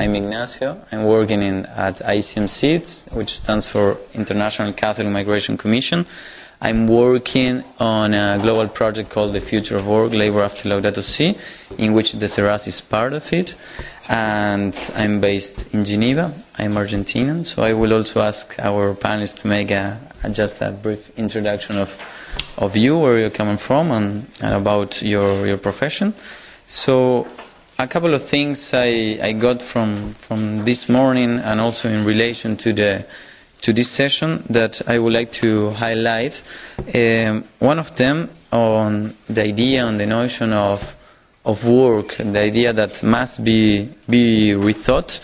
I'm Ignacio. I'm working at ICMC, which stands for International Catholic Migration Commission. I'm working on a global project called The Future of Work, Labor After Laudato Si, in which the SERAS is part of it. And I'm based in Geneva. I'm Argentinian, so I will also ask our panelists to make just a brief introduction of you, where you're coming from, and about your profession. So a couple of things I got from this morning, and also in relation to this session, that I would like to highlight. One of them on the idea, on the notion of work, the idea that must be rethought,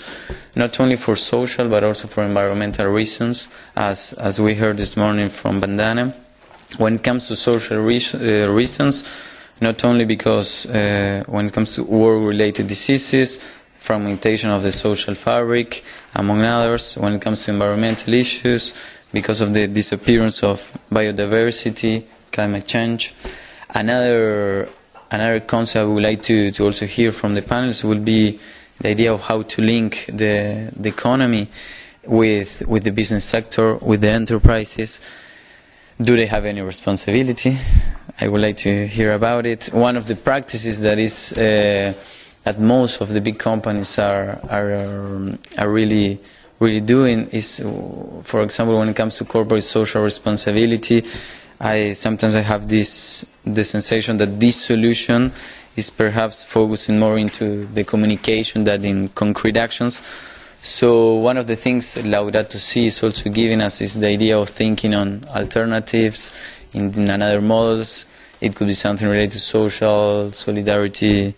not only for social but also for environmental reasons, as we heard this morning from Bandana. When it comes to social reasons, not only because when it comes to work-related diseases, fragmentation of the social fabric, among others, when it comes to environmental issues, because of the disappearance of biodiversity, climate change. Another concept I would like to also hear from the panelists will be the idea of how to link the economy with the business sector, with the enterprises. Do they have any responsibility? I would like to hear about it. One of the practices that is that most of the big companies are really doing is, for example, when it comes to corporate social responsibility, sometimes I have the sensation that this solution is perhaps focusing more into the communication than in concrete actions. So one of the things Laudato Si is also giving us is the idea of thinking on alternatives in another models. It could be something related to social solidarity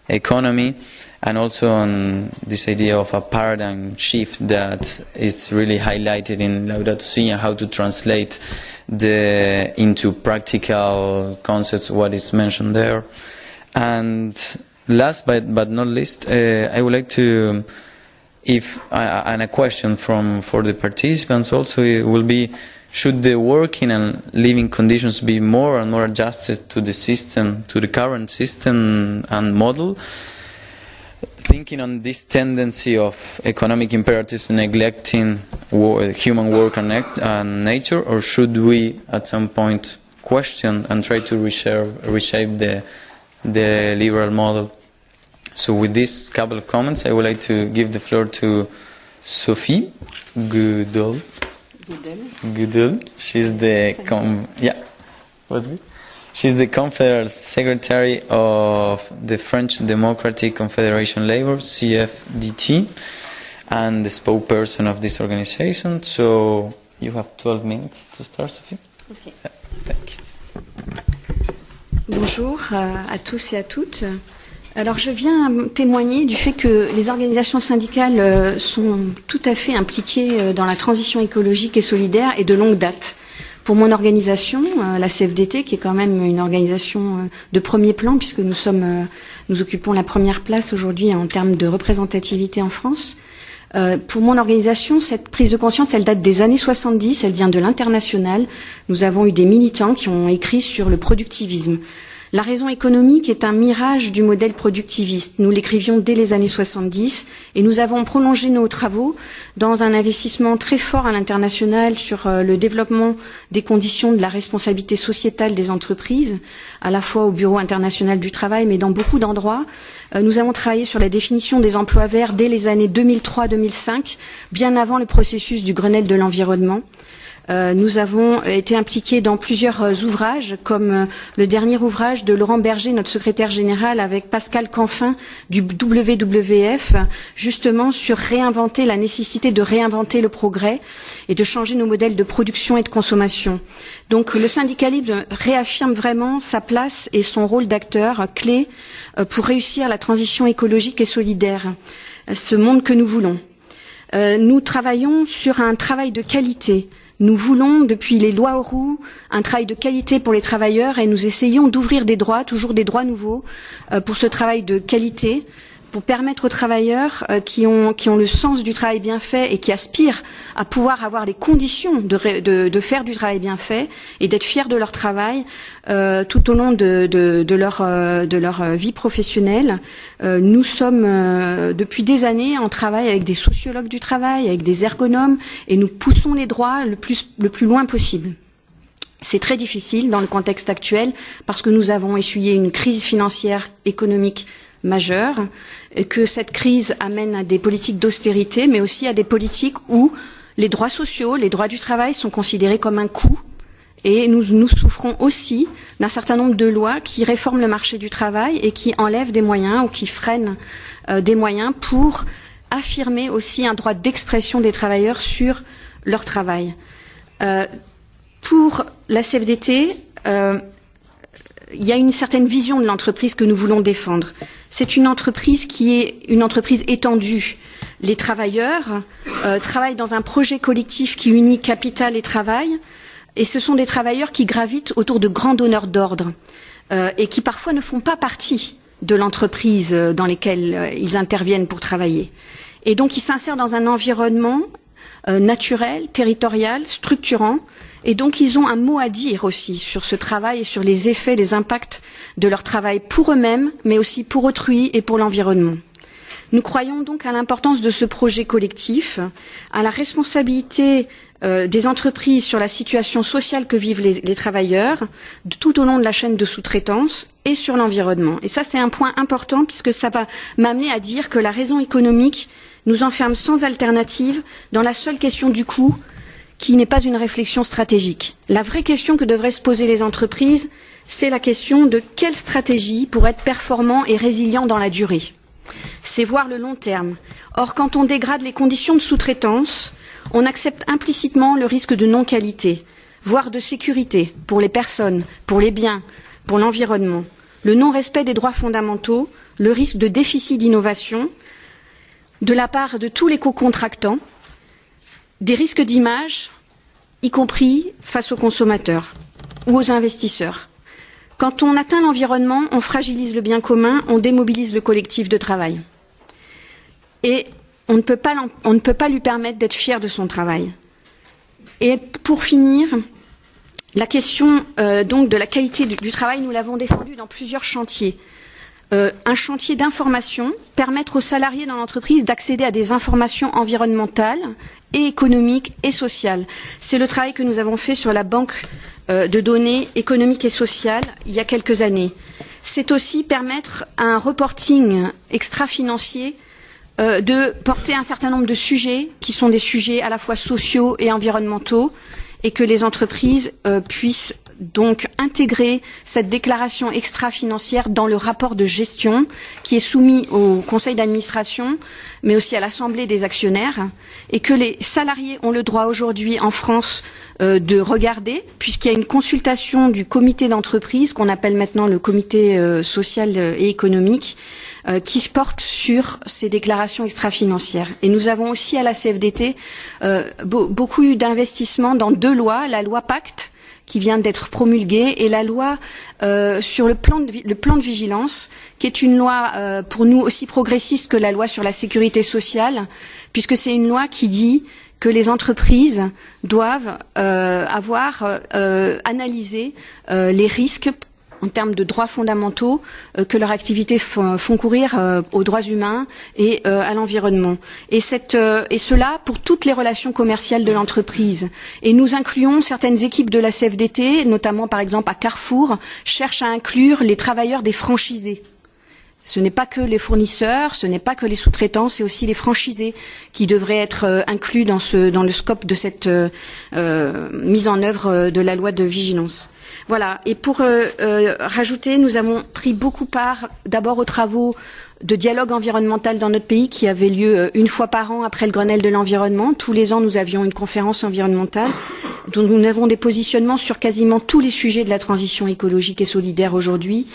economy, and also on this idea of a paradigm shift that is really highlighted in Laudato Si, and how to translate into practical concepts what is mentioned there. And last but not least, I would like to, and a question for the participants also, it will be, should the working and living conditions be more and more adjusted to the system, to the current system and model? Thinking on this tendency of economic imperatives neglecting human work and nature, or should we at some point question and try to reshape the liberal model? So with this couple of comments, I would like to give the floor to Sophie Goudel. She's She's the Confederal Secretary of the French Democratic Confederation Labor, CFDT, and the spokesperson of this organization. So you have 12 minutes to start, Sophie. Okay. Thank you. Bonjour à tous et à toutes. Alors je viens témoigner du fait que les organisations syndicales sont tout à fait impliquées dans la transition écologique et solidaire et de longue date. Pour mon organisation, la CFDT, qui est quand même une organisation de premier plan, puisque nous occupons la première place aujourd'hui en termes de représentativité en France. Pour mon organisation, cette prise de conscience, elle date des années 70, elle vient de l'international. Nous avons eu des militants qui ont écrit sur le productivisme. La raison économique est un mirage du modèle productiviste. Nous l'écrivions dès les années 70 et nous avons prolongé nos travaux dans un investissement très fort à l'international sur le développement des conditions de la responsabilité sociétale des entreprises, à la fois au Bureau international du travail, mais dans beaucoup d'endroits. Nous avons travaillé sur la définition des emplois verts dès les années 2003-2005, bien avant le processus du Grenelle de l'environnement. Nous avons été impliqués dans plusieurs ouvrages, comme le dernier ouvrage de Laurent Berger, notre secrétaire général, avec Pascal Canfin du WWF, justement sur réinventer la nécessité de réinventer le progrès et de changer nos modèles de production et de consommation. Donc le syndicalisme réaffirme vraiment sa place et son rôle d'acteur clé pour réussir la transition écologique et solidaire, ce monde que nous voulons. Nous travaillons sur un travail de qualité. Nous voulons, depuis les lois Auroux, un travail de qualité pour les travailleurs et nous essayons d'ouvrir des droits, toujours des droits nouveaux, pour ce travail de qualité, pour permettre aux travailleurs qui ont le sens du travail bien fait et qui aspirent à pouvoir avoir les conditions de faire du travail bien fait et d'être fiers de leur travail tout au long de leur vie professionnelle. Nous sommes depuis des années en travail avec des sociologues du travail, avec des ergonomes, et nous poussons les droits le plus loin possible. C'est très difficile dans le contexte actuel parce que nous avons essuyé une crise financière économique majeure, et que cette crise amène à des politiques d'austérité, mais aussi à des politiques où les droits sociaux, les droits du travail sont considérés comme un coût. Et nous souffrons aussi d'un certain nombre de lois qui réforment le marché du travail et qui enlèvent des moyens ou qui freinent des moyens pour affirmer aussi un droit d'expression des travailleurs sur leur travail. Pour la CFDT, il y a une certaine vision de l'entreprise que nous voulons défendre. C'est une entreprise qui est une entreprise étendue. Les travailleurs travaillent dans un projet collectif qui unit capital et travail, et ce sont des travailleurs qui gravitent autour de grands donneurs d'ordre et qui parfois ne font pas partie de l'entreprise dans laquelle ils interviennent pour travailler. Et donc ils s'insèrent dans un environnement naturel, territorial, structurant. Et donc, ils ont un mot à dire aussi sur ce travail et sur les effets, les impacts de leur travail pour eux-mêmes, mais aussi pour autrui et pour l'environnement. Nous croyons donc à l'importance de ce projet collectif, à la responsabilité des entreprises sur la situation sociale que vivent les travailleurs, tout au long de la chaîne de sous-traitance et sur l'environnement. Et ça, c'est un point important puisque ça va m'amener à dire que la raison économique nous enferme sans alternative dans la seule question du coût, qui n'est pas une réflexion stratégique. La vraie question que devraient se poser les entreprises, c'est la question de quelle stratégie pour être performant et résilient dans la durée. C'est voir le long terme. Or, quand on dégrade les conditions de sous-traitance, on accepte implicitement le risque de non-qualité, voire de sécurité pour les personnes, pour les biens, pour l'environnement, le non-respect des droits fondamentaux, le risque de déficit d'innovation de la part de tous les co-contractants, des risques d'image, y compris face aux consommateurs ou aux investisseurs. Quand on atteint l'environnement, on fragilise le bien commun, on démobilise le collectif de travail. Et on ne peut pas lui permettre d'être fier de son travail. Et pour finir, la question donc de la qualité du travail, nous l'avons défendue dans plusieurs chantiers. Un chantier d'information, permettre aux salariés dans l'entreprise d'accéder à des informations environnementales et économiques et sociales. C'est le travail que nous avons fait sur la banque de données économiques et sociales il y a quelques années. C'est aussi permettre à un reporting extra-financier de porter un certain nombre de sujets qui sont des sujets à la fois sociaux et environnementaux et que les entreprises puissent donc intégrer cette déclaration extra-financière dans le rapport de gestion qui est soumis au conseil d'administration mais aussi à l'assemblée des actionnaires et que les salariés ont le droit aujourd'hui en France de regarder puisqu'il y a une consultation du comité d'entreprise qu'on appelle maintenant le comité social et économique qui se porte sur ces déclarations extra-financières. Et nous avons aussi à la CFDT beaucoup eu d'investissements dans deux lois, la loi Pacte qui vient d'être promulguée et la loi sur le plan de vigilance qui est une loi pour nous aussi progressiste que la loi sur la sécurité sociale puisque c'est une loi qui dit que les entreprises doivent avoir analysé les risques en termes de droits fondamentaux que leurs activités font courir aux droits humains et à l'environnement. Et cela pour toutes les relations commerciales de l'entreprise. Et nous incluons certaines équipes de la CFDT, notamment par exemple à Carrefour, cherchent à inclure les travailleurs des franchisés. Ce n'est pas que les fournisseurs, ce n'est pas que les sous-traitants, c'est aussi les franchisés qui devraient être inclus dans le scope de cette mise en œuvre de la loi de vigilance. Voilà. Et pour rajouter, nous avons pris beaucoup part d'abord aux travaux de dialogue environnemental dans notre pays qui avait lieu une fois par an après le Grenelle de l'environnement. Tous les ans, nous avions une conférence environnementale. dont nous avons des positionnements sur quasiment tous les sujets de la transition écologique et solidaire aujourd'hui.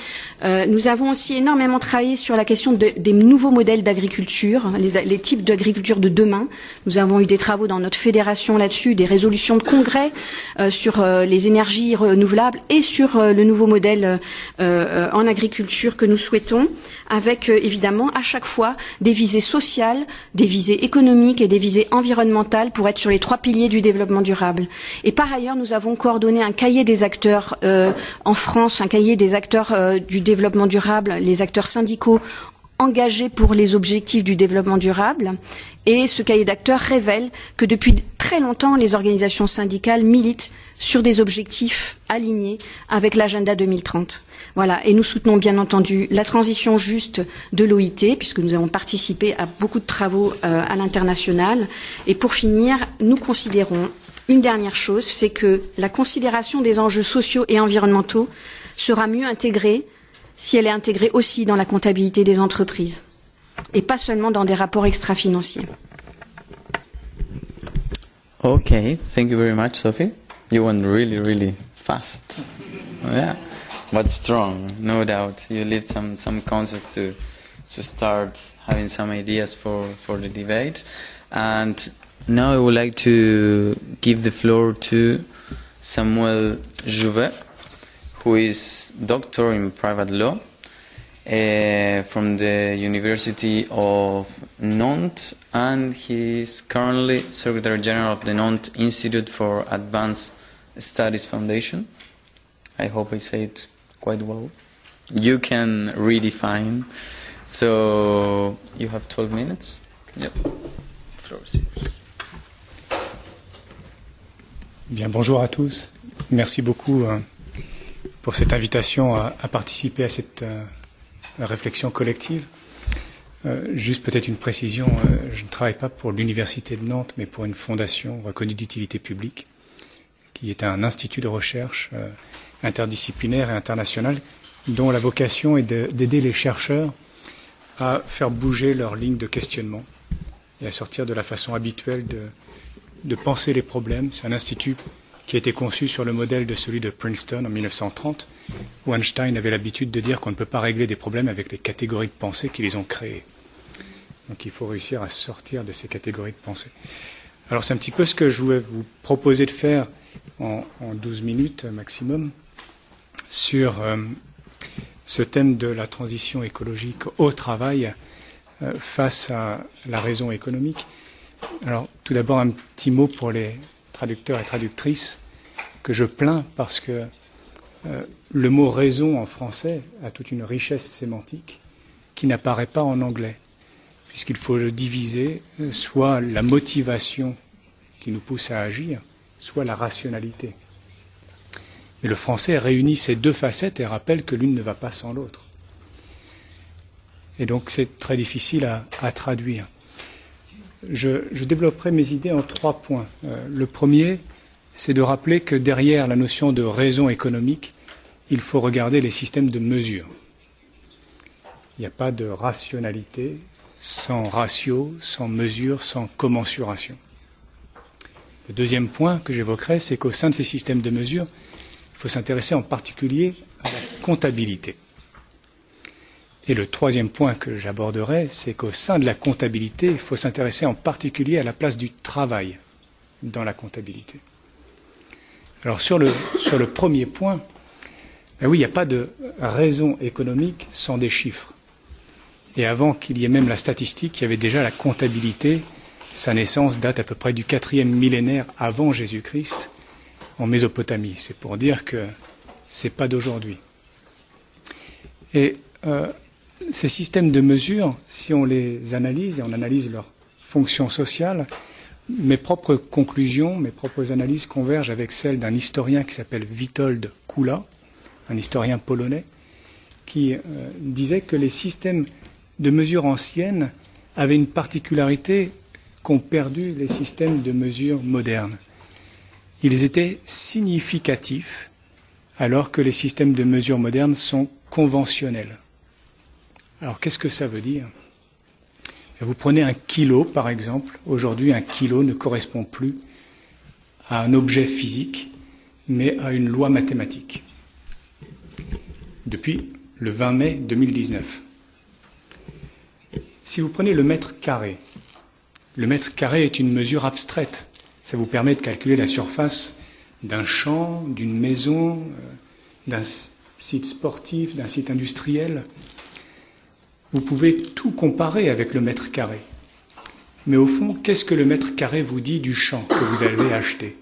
Nous avons aussi énormément travaillé sur la question des nouveaux modèles d'agriculture, les types d'agriculture de demain. Nous avons eu des travaux dans notre fédération là-dessus, des résolutions de congrès sur les énergies renouvelables et sur le nouveau modèle en agriculture que nous souhaitons, avec évidemment à chaque fois des visées sociales, des visées économiques et des visées environnementales pour être sur les 3 piliers du développement durable. Et par ailleurs, nous avons coordonné un cahier des acteurs en France, un cahier des acteurs du développement durable, les acteurs syndicaux engagés pour les objectifs du développement durable. Et ce cahier d'acteurs révèle que depuis très longtemps, les organisations syndicales militent sur des objectifs alignés avec l'agenda 2030. Voilà. Et nous soutenons bien entendu la transition juste de l'OIT, puisque nous avons participé à beaucoup de travaux à l'international. Et pour finir, nous considérons une dernière chose, c'est que la considération des enjeux sociaux et environnementaux sera mieux intégrée si elle est intégrée aussi dans la comptabilité des entreprises, et pas seulement dans des rapports extra-financiers. Okay, thank you very much, Sophie. You went really, really fast. Yeah, but strong, no doubt. You leave some concepts to start having some ideas for the debate. And now I would like to give the floor to Samuel Jouvet, who is doctor in private law from the University of Nantes, and he is currently Secretary General of the Nantes Institute for Advanced Studies Foundation. I hope I say it quite well. You can redefine. So you have 12 minutes. Yep. Floor is yours. Bien, bonjour à tous. Merci beaucoup pour cette invitation à participer à cette réflexion collective. Juste peut-être une précision, je ne travaille pas pour l'Université de Nantes, mais pour une fondation reconnue d'utilité publique, qui est un institut de recherche interdisciplinaire et international, dont la vocation est d'aider les chercheurs à faire bouger leur ligne de questionnement et à sortir de la façon habituelle de penser les problèmes. C'est un institut qui a été conçu sur le modèle de celui de Princeton en 1930, où Einstein avait l'habitude de dire qu'on ne peut pas régler des problèmes avec les catégories de pensée qui les ont créés. Donc il faut réussir à sortir de ces catégories de pensée. Alors c'est un petit peu ce que je voulais vous proposer de faire en 12 minutes maximum sur ce thème de la transition écologique au travail face à la raison économique. Alors tout d'abord un petit mot pour les traducteurs et traductrices que je plains parce que le mot raison en français a toute une richesse sémantique qui n'apparaît pas en anglais, puisqu'il faut le diviser, soit la motivation qui nous pousse à agir, soit la rationalité. Mais le français réunit ces deux facettes et rappelle que l'une ne va pas sans l'autre. Et donc c'est très difficile à traduire. Je développerai mes idées en 3 points. Le premier, c'est de rappeler que derrière la notion de raison économique, il faut regarder les systèmes de mesure. Il n'y a pas de rationalité sans ratio, sans mesure, sans commensuration. Le deuxième point que j'évoquerai, c'est qu'au sein de ces systèmes de mesure, il faut s'intéresser en particulier à la comptabilité. Et le troisième point que j'aborderai, c'est qu'au sein de la comptabilité, il faut s'intéresser en particulier à la place du travail dans la comptabilité. Alors sur le premier point, ben oui, il n'y a pas de raison économique sans des chiffres. Et avant qu'il y ait même la statistique, il y avait déjà la comptabilité. Sa naissance date à peu près du 4e millénaire avant Jésus-Christ en Mésopotamie. C'est pour dire que ce n'est pas d'aujourd'hui. Et ces systèmes de mesure, si on les analyse et on analyse leur fonction sociale, mes propres conclusions, mes propres analyses convergent avec celles d'un historien qui s'appelle Witold Kula, un historien polonais, qui disait que les systèmes de mesure anciennes avaient une particularité qu'ont perdu les systèmes de mesure modernes. Ils étaient significatifs alors que les systèmes de mesure modernes sont conventionnels. Alors qu'est-ce que ça veut dire ? Vous prenez un kilo par exemple, aujourd'hui un kilo ne correspond plus à un objet physique, mais à une loi mathématique. Depuis le 20 mai 2019. Si vous prenez le mètre carré est une mesure abstraite. Ça vous permet de calculer la surface d'un champ, d'une maison, d'un site sportif, d'un site industriel. Vous pouvez tout comparer avec le mètre carré. Mais au fond, qu'est-ce que le mètre carré vous dit du champ que vous avez acheté?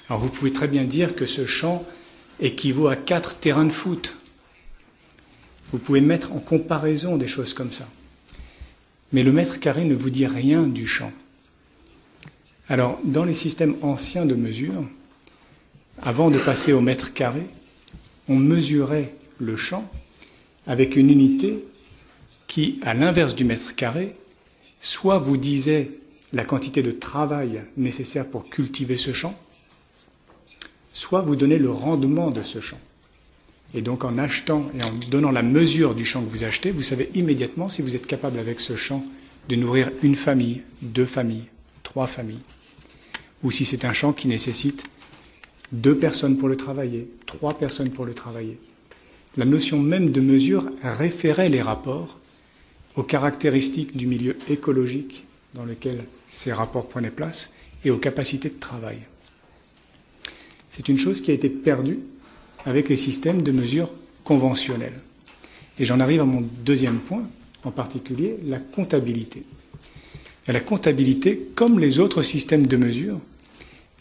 Alors vous pouvez très bien dire que ce champ équivaut à 4 terrains de foot. Vous pouvez mettre en comparaison des choses comme ça. Mais le mètre carré ne vous dit rien du champ. Alors, dans les systèmes anciens de mesure, avant de passer au mètre carré, on mesurait le champ avec une unité qui, à l'inverse du mètre carré, soit vous disait la quantité de travail nécessaire pour cultiver ce champ, soit vous donnez le rendement de ce champ. Et donc en achetant et en donnant la mesure du champ que vous achetez, vous savez immédiatement si vous êtes capable avec ce champ de nourrir une famille, 2 familles, 3 familles. Ou si c'est un champ qui nécessite 2 personnes pour le travailler, 3 personnes pour le travailler. La notion même de mesure référait les rapports aux caractéristiques du milieu écologique dans lequel ces rapports prenaient place et aux capacités de travail. C'est une chose qui a été perdue avec les systèmes de mesure conventionnels. Et j'en arrive à mon deuxième point, en particulier la comptabilité. Et la comptabilité, comme les autres systèmes de mesure,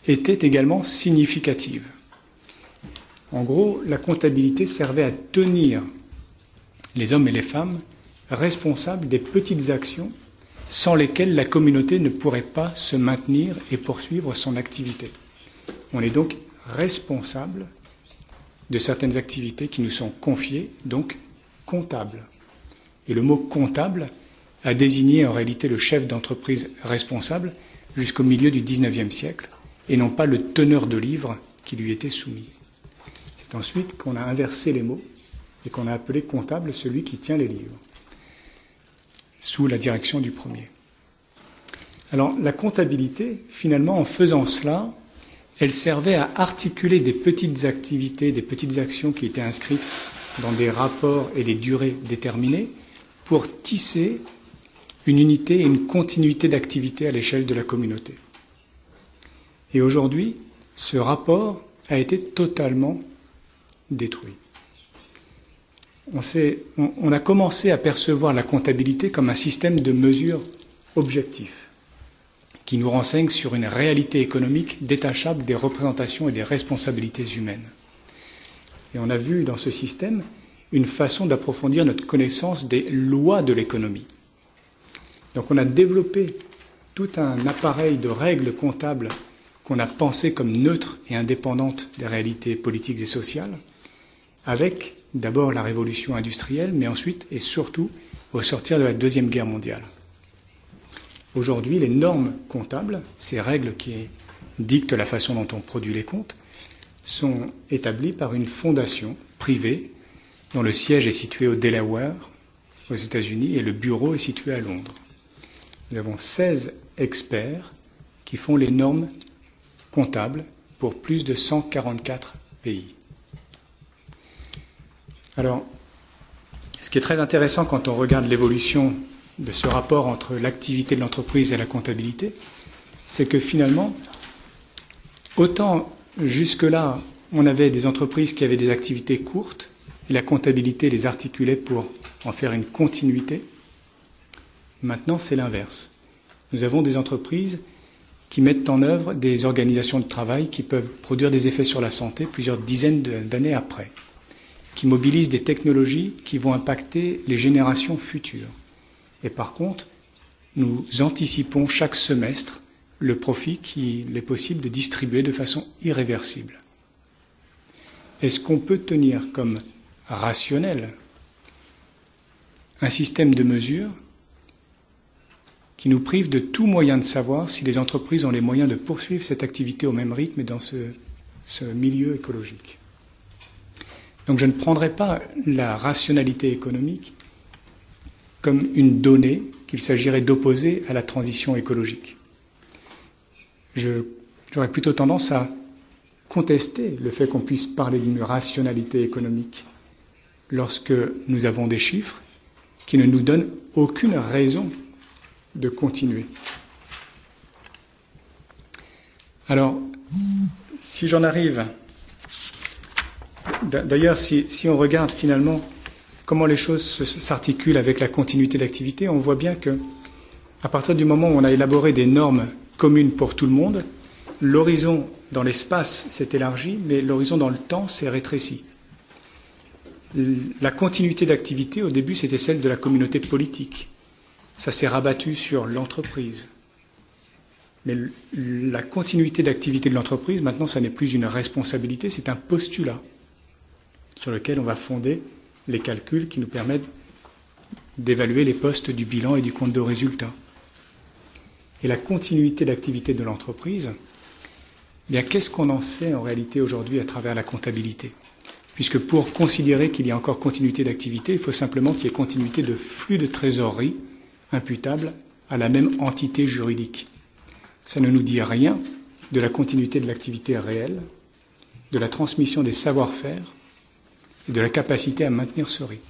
était également significative. En gros, la comptabilité servait à tenir les hommes et les femmes responsables des petites actions sans lesquelles la communauté ne pourrait pas se maintenir et poursuivre son activité. On est donc responsable de certaines activités qui nous sont confiées, donc comptables. Et le mot comptable a désigné en réalité le chef d'entreprise responsable jusqu'au milieu du XIXe siècle, et non pas le teneur de livres qui lui était soumis. C'est ensuite qu'on a inversé les mots et qu'on a appelé comptable celui qui tient les livres, sous la direction du premier. Alors la comptabilité, finalement, en faisant cela, elle servait à articuler des petites activités, des petites actions qui étaient inscrites dans des rapports et des durées déterminées pour tisser une unité et une continuité d'activité à l'échelle de la communauté. Et aujourd'hui, ce rapport a été totalement détruit. On a commencé à percevoir la comptabilité comme un système de mesure objectif, qui nous renseigne sur une réalité économique détachable des représentations et des responsabilités humaines. Et on a vu dans ce système une façon d'approfondir notre connaissance des lois de l'économie. Donc on a développé tout un appareil de règles comptables qu'on a pensé comme neutres et indépendantes des réalités politiques et sociales, avec d'abord la révolution industrielle, mais ensuite et surtout au sortir de la Deuxième Guerre mondiale. Aujourd'hui, les normes comptables, ces règles qui dictent la façon dont on produit les comptes, sont établies par une fondation privée dont le siège est situé au Delaware, aux États-Unis, et le bureau est situé à Londres. Nous avons 16 experts qui font les normes comptables pour plus de 144 pays. Alors, ce qui est très intéressant quand on regarde l'évolution de ce rapport entre l'activité de l'entreprise et la comptabilité, c'est que finalement, autant jusque-là, on avait des entreprises qui avaient des activités courtes, et la comptabilité les articulait pour en faire une continuité. Maintenant, c'est l'inverse. Nous avons des entreprises qui mettent en œuvre des organisations de travail qui peuvent produire des effets sur la santé plusieurs dizaines d'années après, qui mobilisent des technologies qui vont impacter les générations futures. Et par contre, nous anticipons chaque semestre le profit qu'il est possible de distribuer de façon irréversible. Est-ce qu'on peut tenir comme rationnel un système de mesure qui nous prive de tout moyen de savoir si les entreprises ont les moyens de poursuivre cette activité au même rythme et dans ce milieu écologique? Donc je ne prendrai pas la rationalité économique comme une donnée qu'il s'agirait d'opposer à la transition écologique. Je j'aurais plutôt tendance à contester le fait qu'on puisse parler d'une rationalité économique lorsque nous avons des chiffres qui ne nous donnent aucune raison de continuer. Alors, si j'en arrive... D'ailleurs, si on regarde finalement comment les choses s'articulent avec la continuité d'activité, on voit bien que à partir du moment où on a élaboré des normes communes pour tout le monde, l'horizon dans l'espace s'est élargi, mais l'horizon dans le temps s'est rétréci. La continuité d'activité, au début, c'était celle de la communauté politique. Ça s'est rabattu sur l'entreprise. Mais la continuité d'activité de l'entreprise, maintenant, ça n'est plus une responsabilité, c'est un postulat sur lequel on va fonder les calculs qui nous permettent d'évaluer les postes du bilan et du compte de résultat. Et la continuité d'activité de l'entreprise, bien, qu'est-ce qu'on en sait en réalité aujourd'hui à travers la comptabilité? Puisque pour considérer qu'il y a encore continuité d'activité, il faut simplement qu'il y ait continuité de flux de trésorerie imputable à la même entité juridique. Ça ne nous dit rien de la continuité de l'activité réelle, de la transmission des savoir-faire et de la capacité à maintenir ce rythme.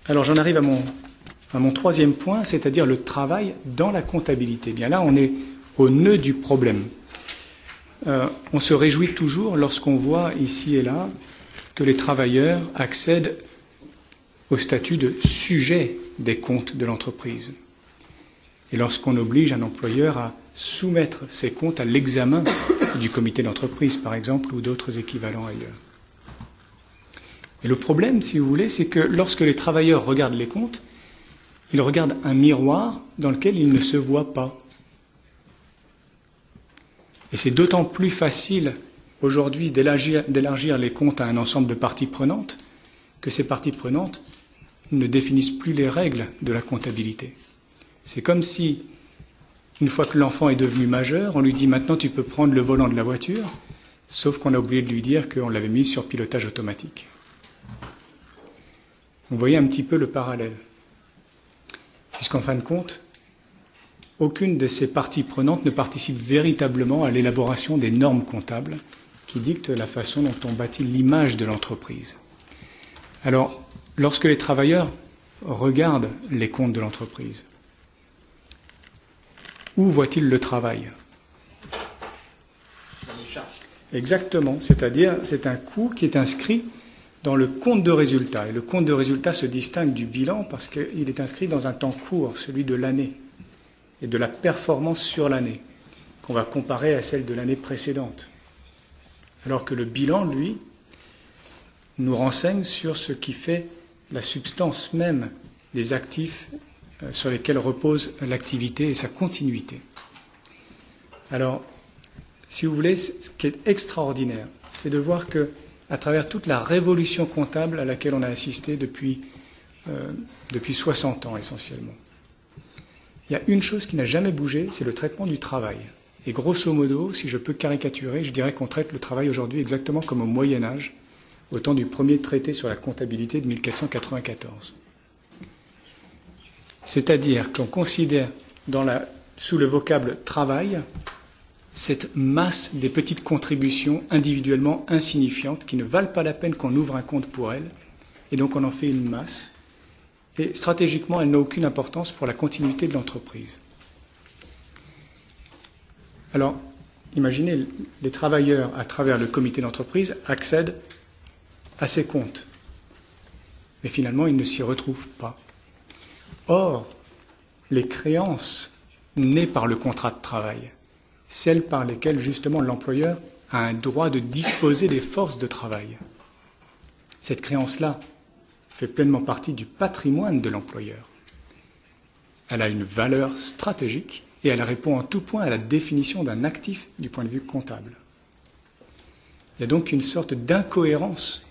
Alors j'en arrive à mon troisième point, c'est-à-dire le travail dans la comptabilité. Bien là, on est au nœud du problème. On se réjouit toujours lorsqu'on voit ici et là que les travailleurs accèdent au statut de sujet des comptes de l'entreprise. Et lorsqu'on oblige un employeur à soumettre ses comptes à l'examen du comité d'entreprise, par exemple, ou d'autres équivalents ailleurs. Et le problème, si vous voulez, c'est que lorsque les travailleurs regardent les comptes, ils regardent un miroir dans lequel ils ne se voient pas. Et c'est d'autant plus facile aujourd'hui d'élargir les comptes à un ensemble de parties prenantes que ces parties prenantes ne définissent plus les règles de la comptabilité. C'est comme si, une fois que l'enfant est devenu majeur, on lui dit maintenant tu peux prendre le volant de la voiture, sauf qu'on a oublié de lui dire qu'on l'avait mis sur pilotage automatique. Vous voyez un petit peu le parallèle. Puisqu'en fin de compte, aucune de ces parties prenantes ne participe véritablement à l'élaboration des normes comptables qui dictent la façon dont on bâtit l'image de l'entreprise. Alors, lorsque les travailleurs regardent les comptes de l'entreprise, où voient-ils le travail? Exactement, c'est-à-dire c'est un coût qui est inscrit dans le compte de résultat. Et le compte de résultat se distingue du bilan parce qu'il est inscrit dans un temps court, celui de l'année, et de la performance sur l'année, qu'on va comparer à celle de l'année précédente. Alors que le bilan, lui, nous renseigne sur ce qui fait la substance même des actifs sur lesquels repose l'activité et sa continuité. Alors, si vous voulez, ce qui est extraordinaire, c'est de voir que, à travers toute la révolution comptable à laquelle on a assisté depuis 60 ans essentiellement, il y a une chose qui n'a jamais bougé, c'est le traitement du travail. Et grosso modo, si je peux caricaturer, je dirais qu'on traite le travail aujourd'hui exactement comme au Moyen-Âge, au temps du premier traité sur la comptabilité de 1494. C'est-à-dire qu'on considère sous le vocable travail cette masse des petites contributions individuellement insignifiantes qui ne valent pas la peine qu'on ouvre un compte pour elles, et donc on en fait une masse. Et stratégiquement, elle n'a aucune importance pour la continuité de l'entreprise. Alors, imaginez, les travailleurs, à travers le comité d'entreprise, accèdent à ces comptes. Mais finalement, ils ne s'y retrouvent pas. Or, les créances nées par le contrat de travail, celles par lesquelles justement l'employeur a un droit de disposer des forces de travail, cette créance-là fait pleinement partie du patrimoine de l'employeur. Elle a une valeur stratégique et elle répond en tout point à la définition d'un actif du point de vue comptable. Il y a donc une sorte d'incohérence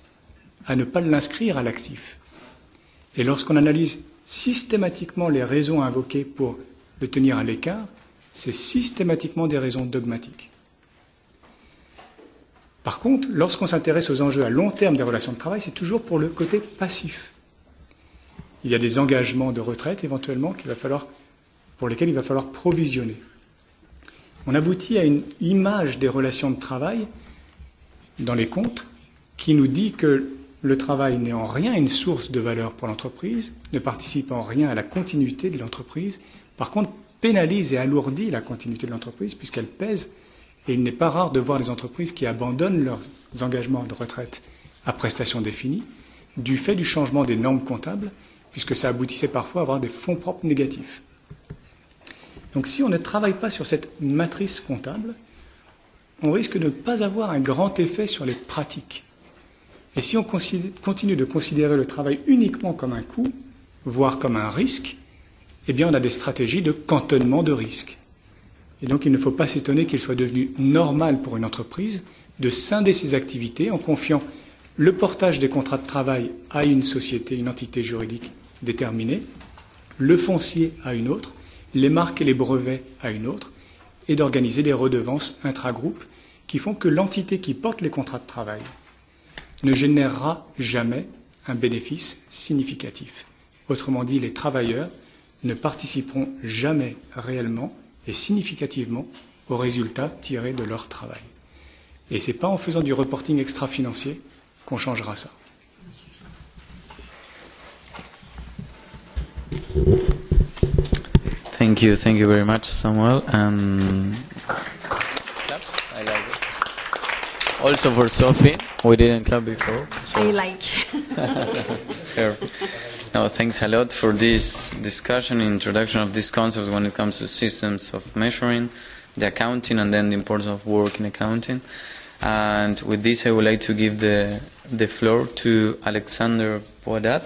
à ne pas l'inscrire à l'actif. Et lorsqu'on analyse systématiquement les raisons invoquées pour le tenir à l'écart, c'est systématiquement des raisons dogmatiques. Par contre, lorsqu'on s'intéresse aux enjeux à long terme des relations de travail, c'est toujours pour le côté passif. Il y a des engagements de retraite éventuellement pour lesquels il va falloir provisionner. on aboutit à une image des relations de travail dans les comptes qui nous dit que le travail n'est en rien une source de valeur pour l'entreprise, ne participe en rien à la continuité de l'entreprise, par contre pénalise et alourdit la continuité de l'entreprise puisqu'elle pèse, et il n'est pas rare de voir des entreprises qui abandonnent leurs engagements de retraite à prestations définies du fait du changement des normes comptables, puisque ça aboutissait parfois à avoir des fonds propres négatifs. Donc si on ne travaille pas sur cette matrice comptable, on risque de ne pas avoir un grand effet sur les pratiques. Et si on continue de considérer le travail uniquement comme un coût, voire comme un risque, eh bien on a des stratégies de cantonnement de risque. Et donc il ne faut pas s'étonner qu'il soit devenu normal pour une entreprise de scinder ses activités en confiant le portage des contrats de travail à une société, une entité juridique déterminée, le foncier à une autre, les marques et les brevets à une autre, et d'organiser des redevances intragroupes qui font que l'entité qui porte les contrats de travail ne générera jamais un bénéfice significatif. Autrement dit, les travailleurs ne participeront jamais réellement et significativement aux résultats tirés de leur travail. Et ce n'est pas en faisant du reporting extra-financier qu'on changera ça. Thank you very much, Samuel. I like it. Also for Sophie, we didn't clap before. So. I like. Sure. No, thanks a lot for this discussion, introduction of these concepts when it comes to systems of measuring, the accounting, and then the importance of work in accounting. And with this, I would like to give the floor to Alexander Podat.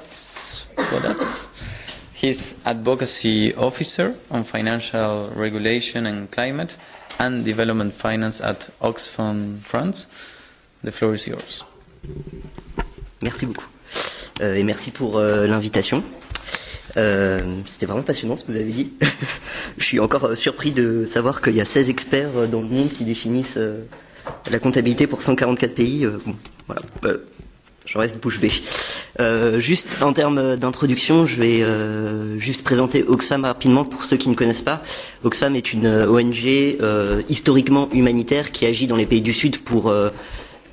He's Advocacy Officer on Financial Regulation and Climate and Development Finance at Oxfam France. The floor is yours. Merci beaucoup. Et merci pour l'invitation. C'était vraiment passionnant ce que vous avez dit. Je suis encore surpris de savoir qu'il y a 16 experts dans le monde qui définissent la comptabilité pour 144 pays. Voilà. Je reste bouche bée. Juste en termes d'introduction, je vais juste présenter Oxfam rapidement pour ceux qui ne connaissent pas. Oxfam est une ONG historiquement humanitaire qui agit dans les pays du Sud pour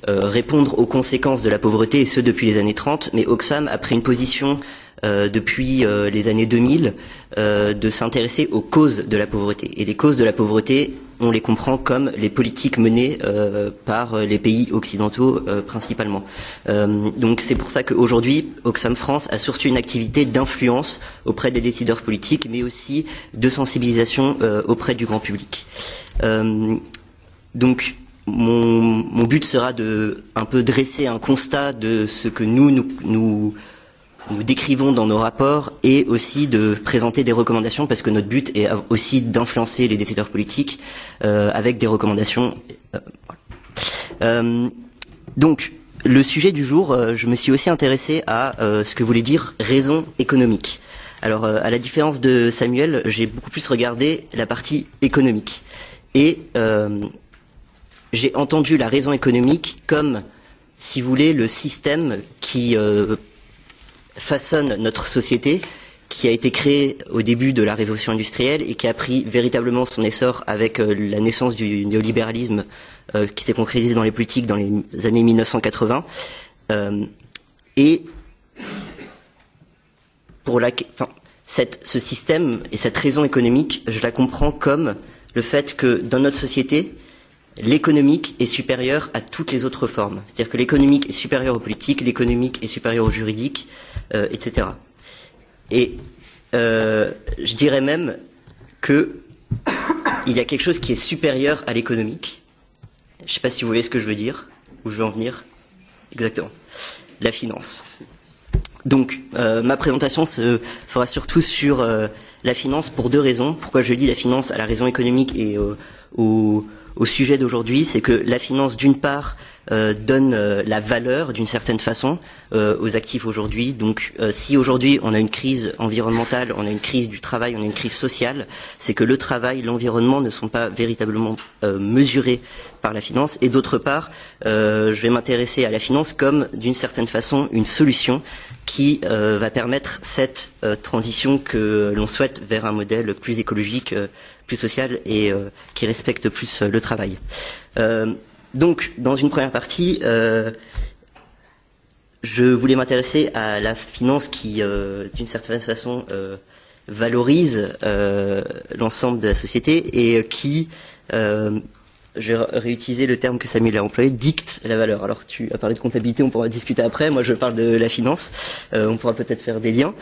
répondre aux conséquences de la pauvreté, et ce depuis les années 30. Mais Oxfam a pris une position depuis les années 2000 de s'intéresser aux causes de la pauvreté. Et les causes de la pauvreté, on les comprend comme les politiques menées par les pays occidentaux principalement. Donc c'est pour ça qu'aujourd'hui, Oxfam France a surtout une activité d'influence auprès des décideurs politiques, mais aussi de sensibilisation auprès du grand public. Donc mon but sera de un peu dresser un constat de ce que nous décrivons dans nos rapports, et aussi de présenter des recommandations, parce que notre but est aussi d'influencer les décideurs politiques avec des recommandations. Donc, le sujet du jour, je me suis aussi intéressé à ce que voulait dire raison économique. Alors, à la différence de Samuel, j'ai beaucoup plus regardé la partie économique. Et j'ai entendu la raison économique comme, si vous voulez, le système qui façonne notre société, qui a été créé au début de la révolution industrielle et qui a pris véritablement son essor avec la naissance du néolibéralisme qui s'est concrétisé dans les politiques dans les années 1980. Et pour ce système et cette raison économique, je la comprends comme le fait que dans notre société, l'économique est supérieur à toutes les autres formes. C'est-à-dire que l'économique est supérieur aux politiques, l'économique est supérieur au juridique, etc. Et je dirais même que il y a quelque chose qui est supérieur à l'économique. Je ne sais pas si vous voyez ce que je veux dire, où je veux en venir. Exactement. La finance. Donc, ma présentation se fera surtout sur la finance pour deux raisons. Pourquoi je lis la finance à la raison économique et au sujet d'aujourd'hui, c'est que la finance, d'une part, donne la valeur d'une certaine façon aux actifs aujourd'hui. Donc si aujourd'hui on a une crise environnementale, on a une crise du travail, on a une crise sociale, c'est que le travail, l'environnement ne sont pas véritablement mesurés par la finance. Et d'autre part, je vais m'intéresser à la finance comme d'une certaine façon une solution qui va permettre cette transition que l'on souhaite vers un modèle plus écologique, plus social et qui respecte plus le travail. Donc, dans une première partie, je voulais m'intéresser à la finance qui, d'une certaine façon, valorise l'ensemble de la société et qui, je vais réutiliser le terme que Samuel a employé, dicte la valeur. Alors tu as parlé de comptabilité, on pourra discuter après, moi je parle de la finance, on pourra peut-être faire des liens.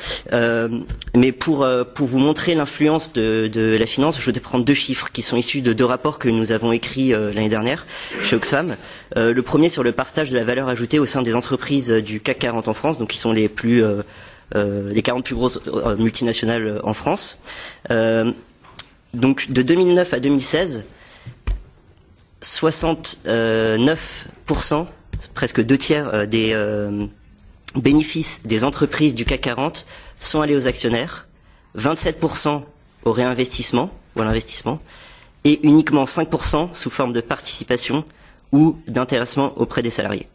Mais pour vous montrer l'influence de la finance, je vais prendre deux chiffres qui sont issus de deux rapports que nous avons écrits l'année dernière chez Oxfam. Le premier sur le partage de la valeur ajoutée au sein des entreprises du CAC 40 en France, donc qui sont les 40 plus grosses multinationales en France. Donc de 2009 à 2016, 69%, presque 2/3 des bénéfices des entreprises du CAC 40 sont allés aux actionnaires, 27% au réinvestissement ou à l'investissement, et uniquement 5% sous forme de participation ou d'intéressement auprès des salariés.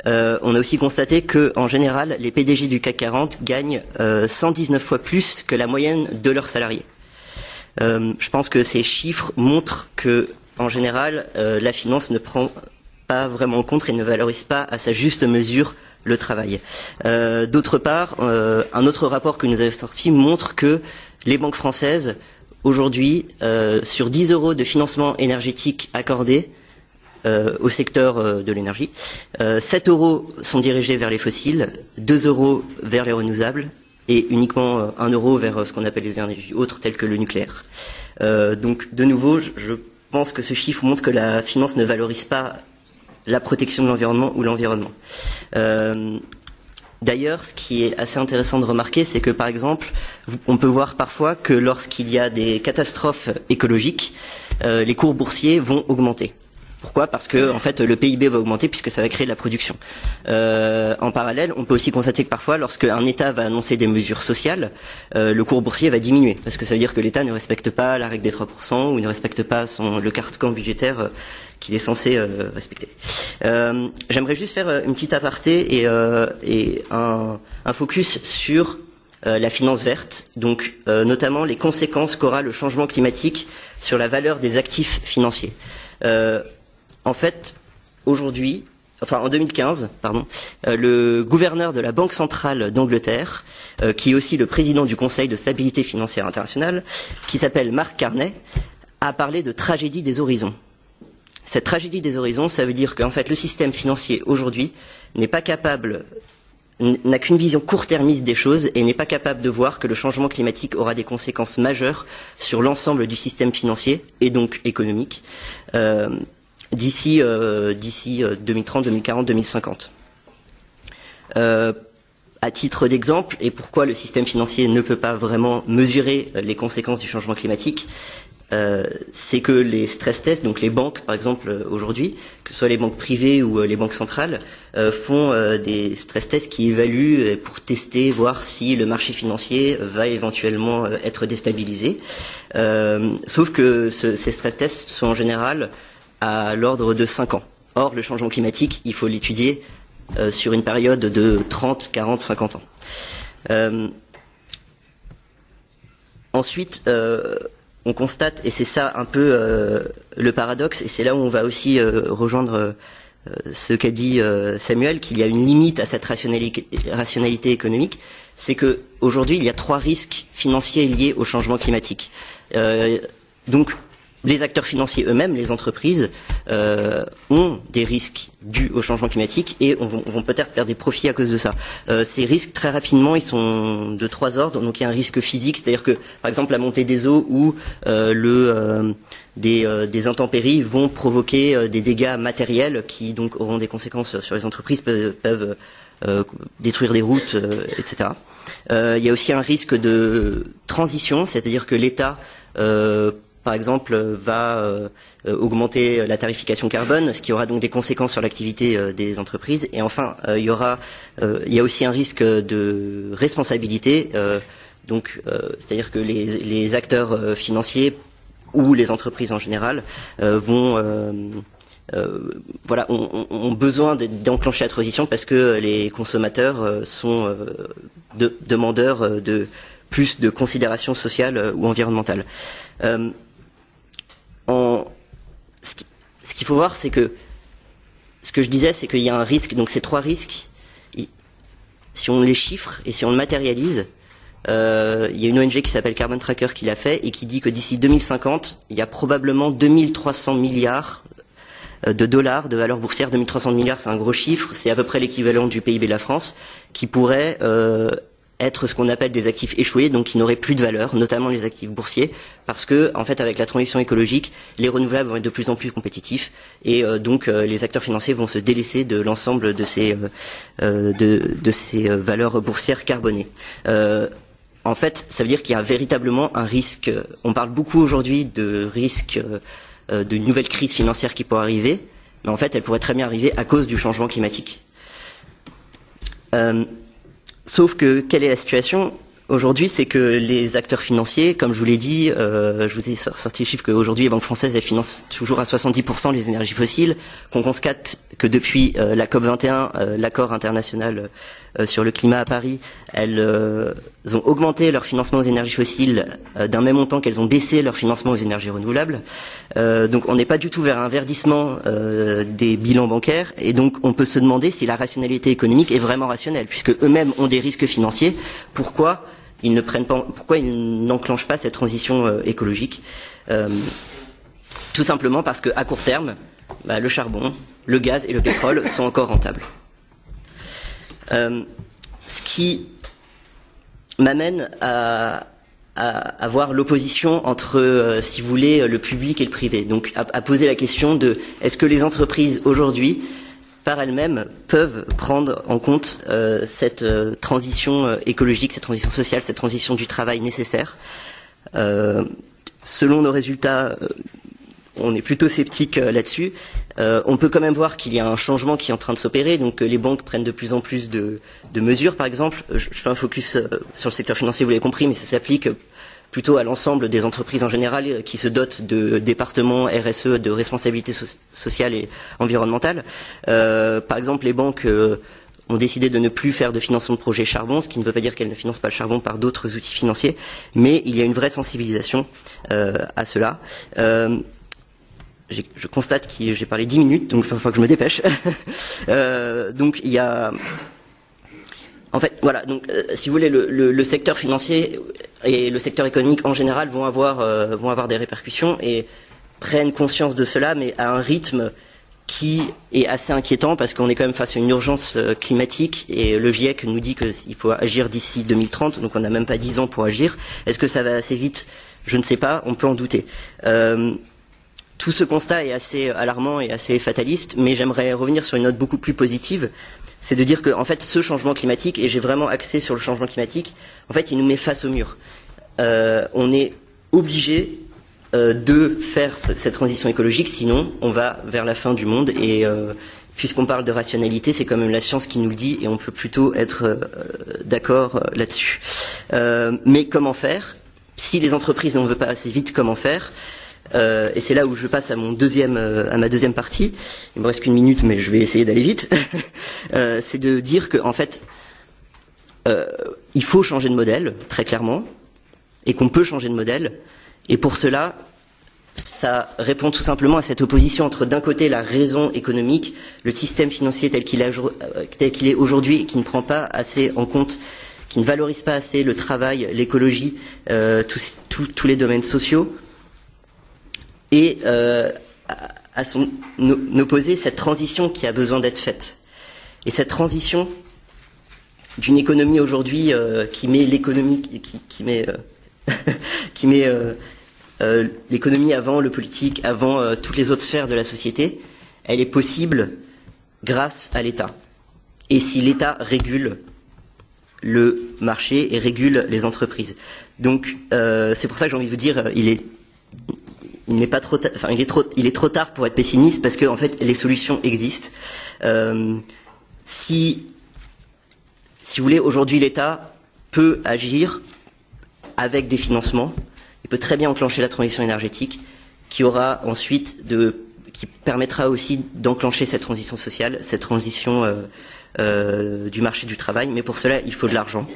On a aussi constaté que, en général, les PDG du CAC 40 gagnent 119 fois plus que la moyenne de leurs salariés. Je pense que ces chiffres montrent que, en général, la finance ne prend pas vraiment en compte et ne valorise pas à sa juste mesure le travail. D'autre part, un autre rapport que nous avons sorti montre que les banques françaises, aujourd'hui, sur 10 € de financement énergétique accordés au secteur de l'énergie, 7 € sont dirigés vers les fossiles, 2 € vers les renouvelables et uniquement 1 € vers ce qu'on appelle les énergies autres telles que le nucléaire. Donc, de nouveau, je pense que ce chiffre montre que la finance ne valorise pas la protection de l'environnement ou l'environnement. D'ailleurs, ce qui est assez intéressant de remarquer, c'est que, par exemple, on peut voir parfois que lorsqu'il y a des catastrophes écologiques, les cours boursiers vont augmenter. Pourquoi ? Parce que, en fait, le PIB va augmenter puisque ça va créer de la production. En parallèle, on peut aussi constater que parfois, lorsque un État va annoncer des mesures sociales, le cours boursier va diminuer parce que ça veut dire que l'État ne respecte pas la règle des 3% ou ne respecte pas le carcan budgétaire qu'il est censé respecter. J'aimerais juste faire une petite aparté et un focus sur la finance verte, donc notamment les conséquences qu'aura le changement climatique sur la valeur des actifs financiers. En fait, aujourd'hui, en 2015, le gouverneur de la Banque centrale d'Angleterre, qui est aussi le président du Conseil de stabilité financière internationale, qui s'appelle Mark Carney, a parlé de tragédie des horizons. Cette tragédie des horizons, ça veut dire qu'en fait, le système financier aujourd'hui n'est pas capable, n'a qu'une vision court-termiste des choses et n'est pas capable de voir que le changement climatique aura des conséquences majeures sur l'ensemble du système financier et donc économique. D'ici 2030, 2040, 2050. À titre d'exemple, et pourquoi le système financier ne peut pas vraiment mesurer les conséquences du changement climatique, c'est que les stress tests, donc les banques par exemple aujourd'hui, que ce soit les banques privées ou les banques centrales, font des stress tests qui évaluent pour tester, voir si le marché financier va éventuellement être déstabilisé. Sauf que ces stress tests sont en général à l'ordre de 5 ans. Or, le changement climatique, il faut l'étudier sur une période de 30, 40, 50 ans. Ensuite, on constate, et c'est ça un peu le paradoxe, et c'est là où on va aussi rejoindre ce qu'a dit Samuel, qu'il y a une limite à cette rationalité économique, c'est que aujourd'hui il y a 3 risques financiers liés au changement climatique. Donc, les acteurs financiers eux-mêmes, les entreprises, ont des risques dus au changement climatique et vont peut-être perdre des profits à cause de ça. Ces risques, très rapidement, ils sont de 3 ordres. Donc il y a un risque physique, c'est-à-dire que, par exemple, la montée des eaux ou des intempéries vont provoquer des dégâts matériels qui donc auront des conséquences sur les entreprises, peuvent détruire des routes, etc. Il y a aussi un risque de transition, c'est-à-dire que l'État par exemple, va augmenter la tarification carbone, ce qui aura donc des conséquences sur l'activité des entreprises. Et enfin, il y a aussi un risque de responsabilité, c'est-à-dire que les acteurs financiers ou les entreprises en général ont besoin d'enclencher la transition parce que les consommateurs sont demandeurs de plus de considérations sociales ou environnementales. Ce qu'il faut voir, c'est que ce que je disais, c'est qu'il y a un risque. Donc ces 3 risques, si on les chiffre et si on le matérialise, il y a une ONG qui s'appelle Carbon Tracker qui l'a fait et qui dit que d'ici 2050, il y a probablement 2300 milliards de dollars de valeur boursière. 2300 milliards, c'est un gros chiffre, c'est à peu près l'équivalent du PIB de la France, qui pourrait être ce qu'on appelle des actifs échoués, donc qui n'auraient plus de valeur, notamment les actifs boursiers, parce que, en fait, avec la transition écologique, les renouvelables vont être de plus en plus compétitifs, et donc les acteurs financiers vont se délaisser de l'ensemble de ces valeurs boursières carbonées. En fait, ça veut dire qu'il y a véritablement un risque. On parle beaucoup aujourd'hui de risque d'une nouvelle crise financière qui pourrait arriver, mais en fait, elle pourrait très bien arriver à cause du changement climatique. Sauf que, quelle est la situation aujourd'hui? C'est que les acteurs financiers, comme je vous l'ai dit, je vous ai sorti le chiffre qu'aujourd'hui les banques françaises, elles financent toujours à 70% les énergies fossiles, qu'on constate que depuis la COP21, l'accord international sur le climat à Paris, elles ont augmenté leur financement aux énergies fossiles d'un même montant qu'elles ont baissé leur financement aux énergies renouvelables. Donc on n'est pas du tout vers un verdissement des bilans bancaires, et donc on peut se demander si la rationalité économique est vraiment rationnelle, puisque eux-mêmes ont des risques financiers. Pourquoi ils n'enclenchent pas cette transition écologique? Tout simplement parce qu'à court terme, le charbon, le gaz et le pétrole sont encore rentables. Ce qui m'amène à voir l'opposition entre, si vous voulez, le public et le privé. Donc à poser la question de est-ce que les entreprises aujourd'hui, par elles-mêmes, peuvent prendre en compte cette transition écologique, cette transition sociale, cette transition du travail nécessaire. Selon nos résultats, on est plutôt sceptique là-dessus. On peut quand même voir qu'il y a un changement qui est en train de s'opérer, donc les banques prennent de plus en plus de mesures, par exemple. Je fais un focus sur le secteur financier, vous l'avez compris, mais ça s'applique plutôt à l'ensemble des entreprises en général qui se dotent de départements RSE, de responsabilité sociale et environnementale. Par exemple, les banques ont décidé de ne plus faire de financement de projets charbon, ce qui ne veut pas dire qu'elles ne financent pas le charbon par d'autres outils financiers, mais il y a une vraie sensibilisation à cela. Je constate que j'ai parlé 10 minutes, donc il faut que je me dépêche. Donc il y a... En fait, voilà, donc si vous voulez, le secteur financier et le secteur économique en général vont avoir des répercussions et prennent conscience de cela, mais à un rythme qui est assez inquiétant parce qu'on est quand même face à une urgence climatique et le GIEC nous dit qu'il faut agir d'ici 2030, donc on n'a même pas 10 ans pour agir. Est-ce que ça va assez vite? Je ne sais pas, on peut en douter. Tout ce constat est assez alarmant et assez fataliste, mais j'aimerais revenir sur une note beaucoup plus positive. C'est de dire que, en fait, ce changement climatique, et j'ai vraiment axé sur le changement climatique, en fait, il nous met face au mur. On est obligé de faire cette transition écologique, sinon on va vers la fin du monde. Et puisqu'on parle de rationalité, c'est quand même la science qui nous le dit, et on peut plutôt être d'accord là-dessus. Mais comment faire? Si les entreprises n'en veulent pas assez vite, comment faire? Et c'est là où je passe à ma deuxième partie. Il me reste qu'une minute, mais je vais essayer d'aller vite. C'est de dire que, en fait, il faut changer de modèle, très clairement, et qu'on peut changer de modèle. Et pour cela, ça répond tout simplement à cette opposition entre, d'un côté, la raison économique, le système financier tel qu'il est aujourd'hui, et qui ne prend pas assez en compte, qui ne valorise pas assez le travail, l'écologie, tous les domaines sociaux, et à son opposé cette transition qui a besoin d'être faite. Et cette transition d'une économie aujourd'hui qui met l'économie qui met l'économie avant le politique, avant toutes les autres sphères de la société, elle est possible grâce à l'État. Et si l'État régule le marché et régule les entreprises. Donc c'est pour ça que j'ai envie de vous dire, il est trop tard pour être pessimiste parce que en fait les solutions existent. Si vous voulez, aujourd'hui l'État peut agir avec des financements. Il peut très bien enclencher la transition énergétique, qui permettra aussi d'enclencher cette transition sociale, cette transition du marché du travail. Mais pour cela, il faut de l'argent.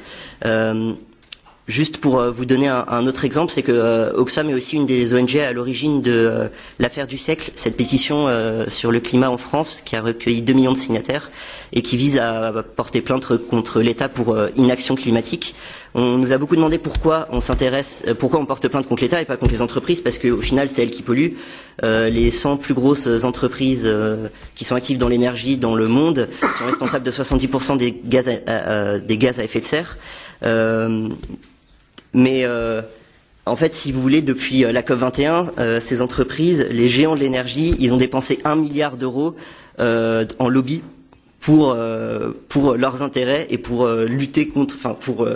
Juste pour vous donner un autre exemple, c'est que Oxfam est aussi une des ONG à l'origine de l'affaire du siècle, cette pétition sur le climat en France qui a recueilli 2 millions de signataires et qui vise à porter plainte contre l'État pour inaction climatique. On nous a beaucoup demandé pourquoi on porte plainte contre l'État et pas contre les entreprises, parce qu'au final c'est elles qui polluent. Les 100 plus grosses entreprises qui sont actives dans l'énergie dans le monde sont responsables de 70% des gaz à effet de serre. En fait, si vous voulez, depuis la COP21, ces entreprises, les géants de l'énergie, ils ont dépensé 1 milliard d'euros en lobby pour leurs intérêts et pour lutter contre, pour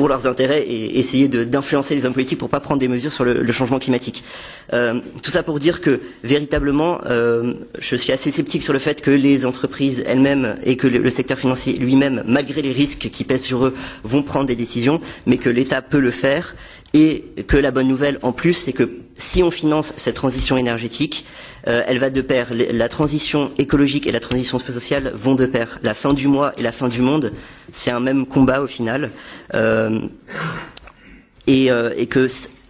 leurs intérêts et essayer d'influencer les hommes politiques pour pas prendre des mesures sur le changement climatique. Tout ça pour dire que véritablement, je suis assez sceptique sur le fait que les entreprises elles-mêmes et que le secteur financier lui-même, malgré les risques qui pèsent sur eux, vont prendre des décisions, mais que l'État peut le faire. Et que la bonne nouvelle en plus, c'est que si on finance cette transition énergétique, elle va de pair. La transition écologique et la transition sociale vont de pair. La fin du mois et la fin du monde, c'est un même combat au final. Et que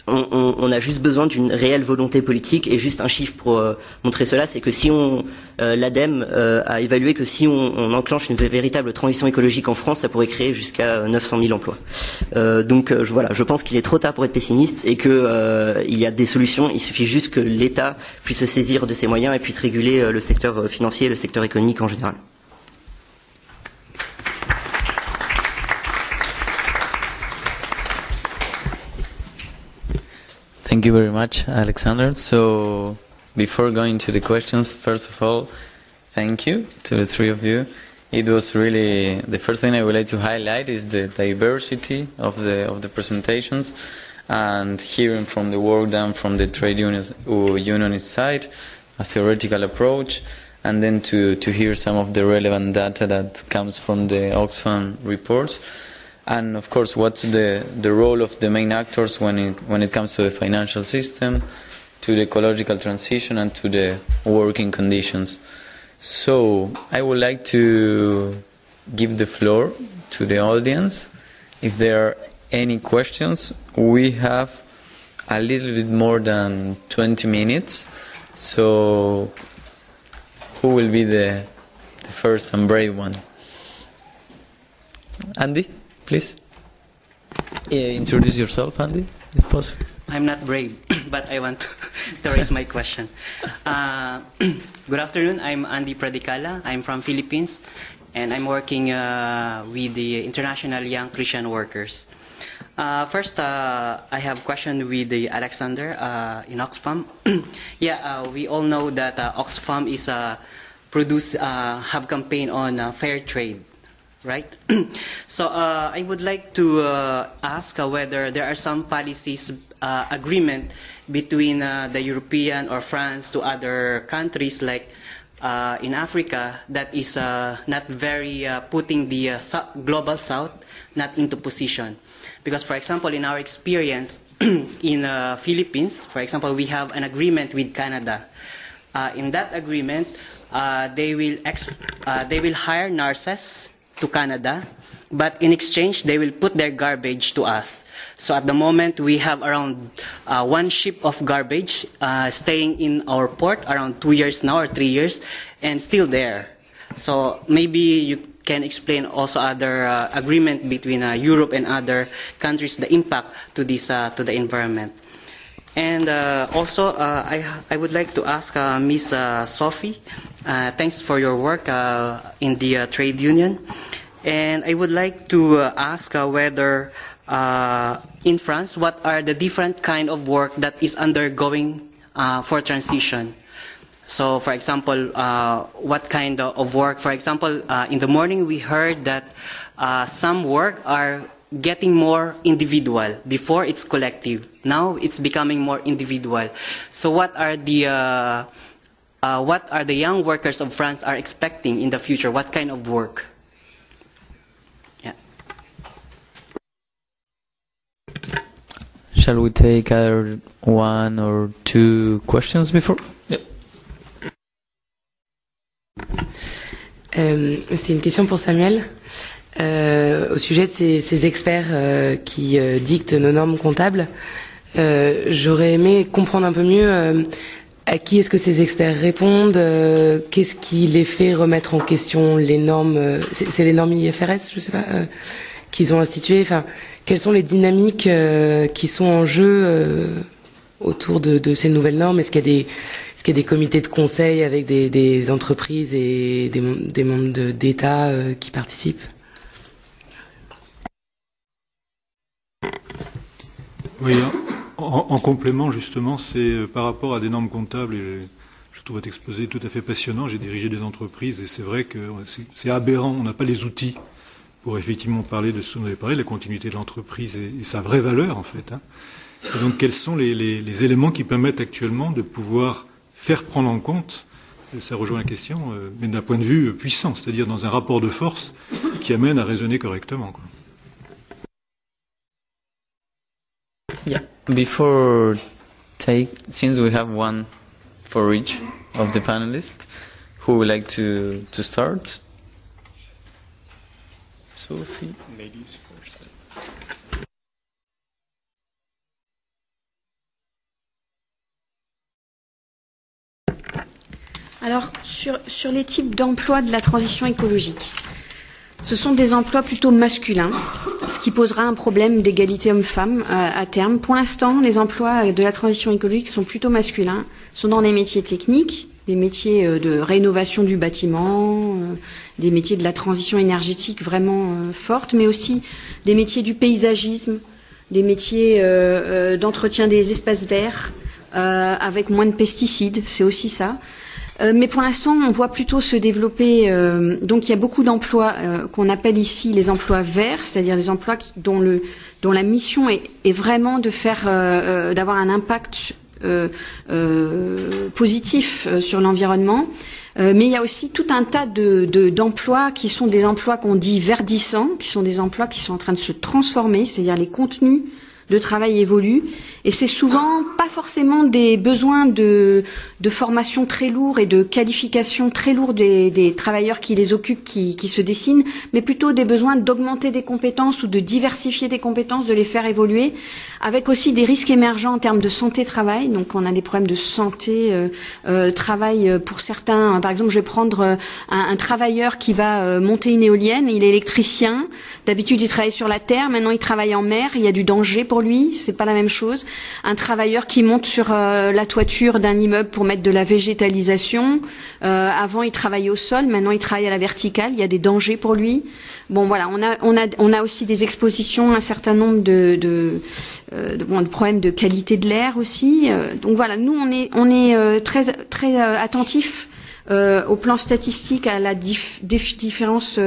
on a juste besoin d'une réelle volonté politique. Et juste un chiffre pour montrer cela, c'est que si l'ADEME a évalué que si on enclenche une véritable transition écologique en France, ça pourrait créer jusqu'à 900 000 emplois. Donc voilà, je pense qu'il est trop tard pour être pessimiste et que il y a des solutions. Il suffit juste que l'État puisse se saisir de ses moyens et puisse réguler le secteur financier et le secteur économique en général. Thank you very much, Alexander. So, before going to the questions, first of all, thank you to the three of you. It was really, the first thing I would like to highlight is the diversity of the presentations, and hearing from the work done from the trade unionist side, a theoretical approach, and then to hear some of the relevant data that comes from the Oxfam reports. And of course, what's the role of the main actors when it comes to the financial system, to the ecological transition, and to the working conditions. So I would like to give the floor to the audience. If there are any questions, we have a little bit more than 20 minutes. So who will be the first and brave one? Andy? Please introduce yourself, Andy, if possible. I'm not brave, but I want to raise my question. Good afternoon, I'm Andy Pradicala. I'm from Philippines, and I'm working with the International Young Christian Workers. First, I have a question with the Alexander in Oxfam. We all know that Oxfam is have campaign on fair trade. Right? So I would like to ask whether there are some policies agreement between the European or France to other countries like in Africa that is not very putting the global south not into position. Because for example, in our experience in Philippines, for example, we have an agreement with Canada. In that agreement, they will hire nurses to Canada, but in exchange they will put their garbage to us. So at the moment we have around 1 ship of garbage staying in our port around 2 years now or 3 years and still there. So maybe you can explain also other agreement between Europe and other countries, the impact to this to the environment. And also I would like to ask Ms. Sophie, thanks for your work in the trade union. And I would like to ask whether in France, what are the different kind of work that is undergoing for transition? So for example, what kind of work? For example, in the morning we heard that some work are getting more individual. Before it's collective. Now it's becoming more individual. So what are the young workers of France are expecting in the future? What kind of work? Yeah. Shall we take either one or two questions before? Yep. C'était une question pour Samuel au sujet de ces experts qui dictent nos normes comptables. J'aurais aimé comprendre un peu mieux à qui est-ce que ces experts répondent, qu'est-ce qui les fait remettre en question les normes, c'est les normes IFRS, je sais pas, qu'ils ont instituées. Enfin, quelles sont les dynamiques qui sont en jeu autour de ces nouvelles normes? Est-ce qu'il y a des comités de conseil avec des entreprises et des membres d'État qui participent? Oui, en complément justement, c'est par rapport à des normes comptables, et je trouve votre exposé tout à fait passionnant, j'ai dirigé des entreprises et c'est vrai que c'est aberrant, on n'a pas les outils pour effectivement parler de ce que vous avez parlé, de la continuité de l'entreprise et sa vraie valeur en fait. Hein. Et donc quels sont les éléments qui permettent actuellement de pouvoir faire prendre en compte, ça rejoint la question, mais d'un point de vue puissant, c'est-à-dire dans un rapport de force qui amène à raisonner correctement, quoi. Yeah. Before since we have one for each of the panelists, who would like to start? Sophie. Ladies first. Alors, sur les types d'emplois de la transition écologique, ce sont des emplois plutôt masculins, ce qui posera un problème d'égalité hommes-femmes à terme. Pour l'instant, les emplois de la transition écologique sont plutôt masculins, sont dans les métiers techniques, des métiers de rénovation du bâtiment, des métiers de la transition énergétique vraiment forte, mais aussi des métiers du paysagisme, des métiers d'entretien des espaces verts, avec moins de pesticides, c'est aussi ça. Mais pour l'instant, on voit plutôt se développer. Donc, il y a beaucoup d'emplois qu'on appelle ici les emplois verts, c'est-à-dire des emplois dont la mission est vraiment de faire, d'avoir un impact positif sur l'environnement. Mais il y a aussi tout un tas d'emplois qui sont des emplois qu'on dit verdissants, qui sont des emplois qui sont en train de se transformer, c'est-à-dire les contenus de travail évoluent, et c'est souvent pas forcément des besoins de formation très lourds et de qualification très lourds des travailleurs qui les occupent qui se dessinent, mais plutôt des besoins d'augmenter des compétences ou de diversifier des compétences, de les faire évoluer, avec aussi des risques émergents en termes de santé-travail. Donc on a des problèmes de santé travail pour certains. Par exemple, je vais prendre un travailleur qui va monter une éolienne, il est électricien, d'habitude il travaille sur la terre, maintenant il travaille en mer, il y a du danger pour lui, c'est pas la même chose. Un travailleur qui monte sur la toiture d'un immeuble pour mettre de la végétalisation, avant il travaillait au sol, maintenant il travaille à la verticale, il y a des dangers pour lui. Bon voilà, on a aussi des expositions, un certain nombre de problèmes de qualité de l'air aussi. Donc voilà, nous on est très attentifs au plan statistique à la différence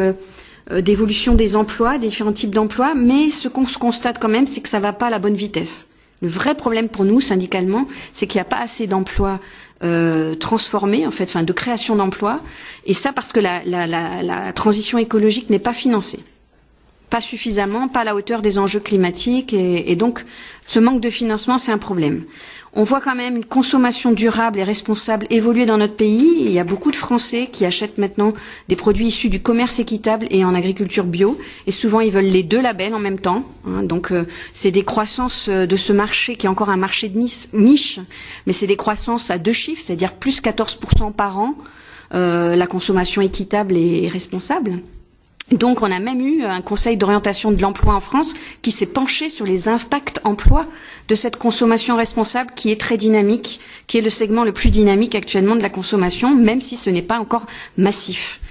d'évolution des emplois, des différents types d'emplois, mais ce qu'on se constate quand même, c'est que ça va pas à la bonne vitesse. Le vrai problème pour nous, syndicalement, c'est qu'il n'y a pas assez d'emplois transformés, en fait, enfin de création d'emplois, et ça parce que la transition écologique n'est pas financée. Pas suffisamment, pas à la hauteur des enjeux climatiques, et donc ce manque de financement, c'est un problème. On voit quand même une consommation durable et responsable évoluer dans notre pays. Il y a beaucoup de Français qui achètent maintenant des produits issus du commerce équitable et en agriculture bio. Et souvent, ils veulent les deux labels en même temps. Donc, c'est des croissances de ce marché qui est encore un marché de niche. Mais c'est des croissances à deux chiffres, c'est-à-dire plus 14% par an. La consommation équitable et responsable. Donc, on a même eu un conseil d'orientation de l'emploi en France qui s'est penché sur les impacts emploi de cette consommation responsable qui est très dynamique, qui est le segment le plus dynamique actuellement de la consommation, même si ce n'est pas encore massif.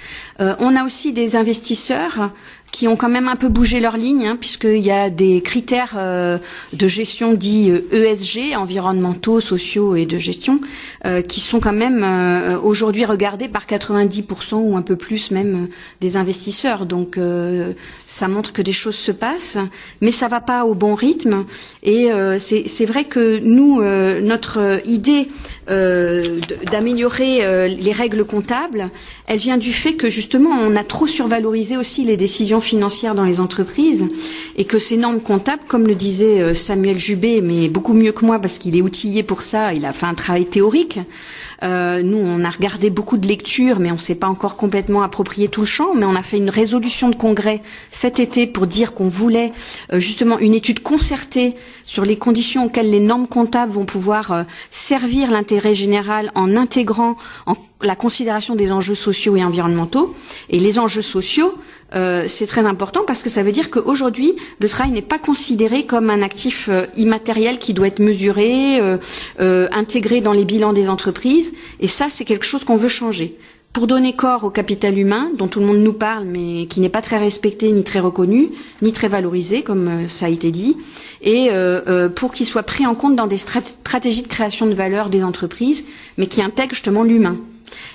On a aussi des investisseurs qui ont quand même un peu bougé leur ligne, hein, puisqu'il y a des critères de gestion dits ESG, environnementaux, sociaux et de gestion, qui sont quand même aujourd'hui regardés par 90% ou un peu plus même des investisseurs. Donc ça montre que des choses se passent, mais ça va pas au bon rythme. Et c'est vrai que nous, notre idée d'améliorer les règles comptables, elle vient du fait que justement on a trop survalorisé aussi les décisions financières dans les entreprises et que ces normes comptables, comme le disait Samuel Jubé, mais beaucoup mieux que moi parce qu'il est outillé pour ça, il a fait un travail théorique. Nous, on a regardé beaucoup de lectures, mais on ne s'est pas encore complètement approprié tout le champ. Mais on a fait une résolution de congrès cet été pour dire qu'on voulait justement une étude concertée sur les conditions auxquelles les normes comptables vont pouvoir servir l'intérêt général en intégrant la considération des enjeux sociaux et environnementaux. Et les enjeux sociaux, c'est très important parce que ça veut dire qu'aujourd'hui, le travail n'est pas considéré comme un actif immatériel qui doit être mesuré, intégré dans les bilans des entreprises. Et ça, c'est quelque chose qu'on veut changer. Pour donner corps au capital humain, dont tout le monde nous parle, mais qui n'est pas très respecté, ni très reconnu, ni très valorisé, comme ça a été dit, et pour qu'il soit pris en compte dans des stratégies de création de valeur des entreprises, mais qui intègrent justement l'humain.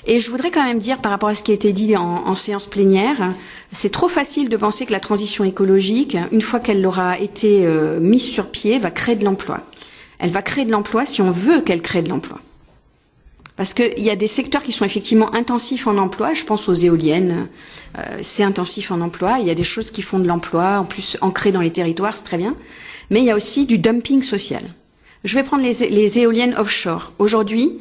Et je voudrais quand même dire, par rapport à ce qui a été dit en séance plénière, c'est trop facile de penser que la transition écologique, une fois qu'elle aura été mise sur pied, va créer de l'emploi. Elle va créer de l'emploi si on veut qu'elle crée de l'emploi. Parce qu'il y a des secteurs qui sont effectivement intensifs en emploi, je pense aux éoliennes, c'est intensif en emploi, il y a des choses qui font de l'emploi, en plus ancrées dans les territoires, c'est très bien, mais il y a aussi du dumping social. Je vais prendre les éoliennes offshore. Aujourd'hui,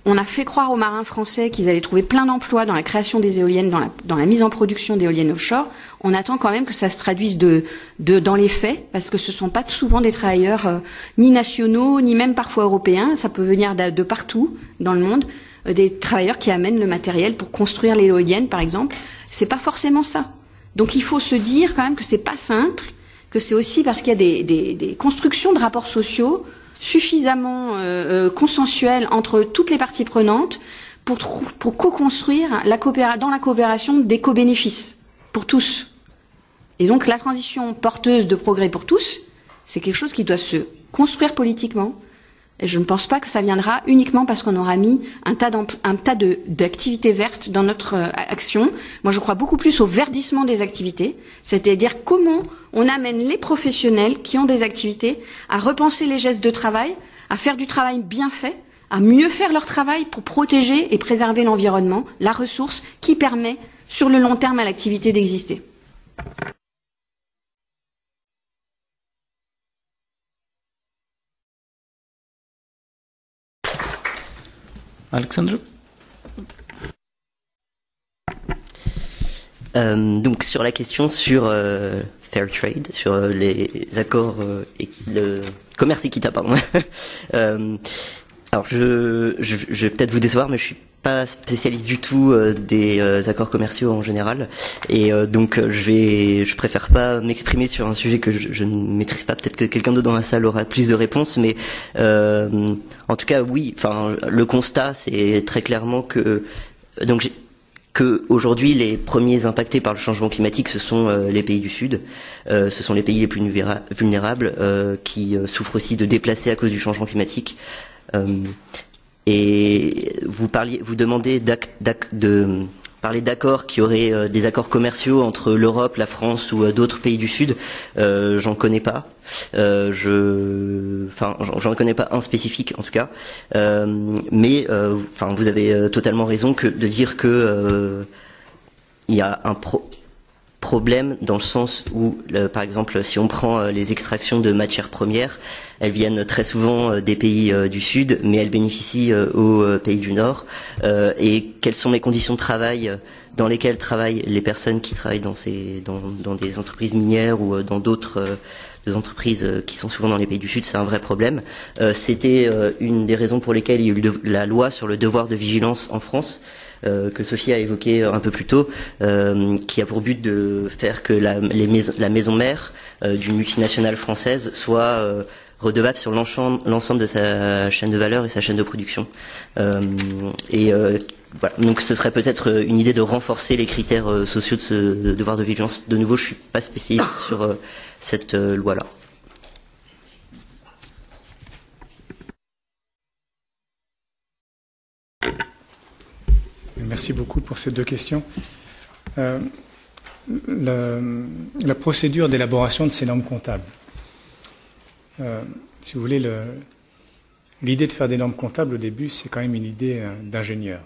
on a fait croire aux marins français qu'ils allaient trouver plein d'emplois dans la création des éoliennes, dans la mise en production d'éoliennes offshore. On attend quand même que ça se traduise dans les faits, parce que ce ne sont pas souvent des travailleurs ni nationaux, ni même parfois européens. Ça peut venir de partout dans le monde, des travailleurs qui amènent le matériel pour construire l'éolienne, par exemple. C'est pas forcément ça. Donc il faut se dire quand même que c'est pas simple, que c'est aussi parce qu'il y a des constructions de rapports sociaux suffisamment consensuel entre toutes les parties prenantes pour co-construire dans la coopération des co-bénéfices pour tous. Et donc la transition porteuse de progrès pour tous, c'est quelque chose qui doit se construire politiquement. Et je ne pense pas que ça viendra uniquement parce qu'on aura mis un tas d'activités vertes dans notre action. Moi, je crois beaucoup plus au verdissement des activités, c'est-à-dire comment on amène les professionnels qui ont des activités à repenser les gestes de travail, à faire du travail bien fait, à mieux faire leur travail pour protéger et préserver l'environnement, la ressource qui permet, sur le long terme, à l'activité d'exister. Alexandre? Donc sur la question sur fair trade, sur les accords et le commerce équitable, pardon. Alors je vais peut-être vous décevoir, mais je suis pas spécialiste du tout des accords commerciaux en général, et donc je préfère pas m'exprimer sur un sujet que je ne maîtrise pas. Peut-être que quelqu'un d'autre dans la salle aura plus de réponses, mais en tout cas oui. Enfin, le constat c'est très clairement que aujourd'hui les premiers impactés par le changement climatique ce sont les pays du Sud, ce sont les pays les plus vulnérables qui souffrent aussi de déplacés à cause du changement climatique. Et vous demandez de parler d'accords qui auraient des accords commerciaux entre l'Europe, la France ou d'autres pays du Sud. J'en connais pas. J'en connais pas un spécifique en tout cas. Mais vous avez totalement raison de dire que il y a un problème dans le sens où, par exemple, si on prend les extractions de matières premières, elles viennent très souvent des pays du Sud, mais elles bénéficient aux pays du Nord. Et quelles sont les conditions de travail dans lesquelles travaillent les personnes qui travaillent dans des entreprises minières ou dans d'autres entreprises qui sont souvent dans les pays du Sud, c'est un vrai problème. C'était une des raisons pour lesquelles il y a eu la loi sur le devoir de vigilance en France, que Sophie a évoqué un peu plus tôt, qui a pour but de faire que la maison mère d'une multinationale française soit redevable sur l'ensemble de sa chaîne de valeur et sa chaîne de production. voilà. Donc ce serait peut-être une idée de renforcer les critères sociaux de ce devoir de vigilance. De nouveau, je suis pas spécialiste sur cette loi-là. Merci beaucoup pour ces deux questions. La procédure d'élaboration de ces normes comptables. Si vous voulez, l'idée de faire des normes comptables au début, c'est quand même une idée d'ingénieur.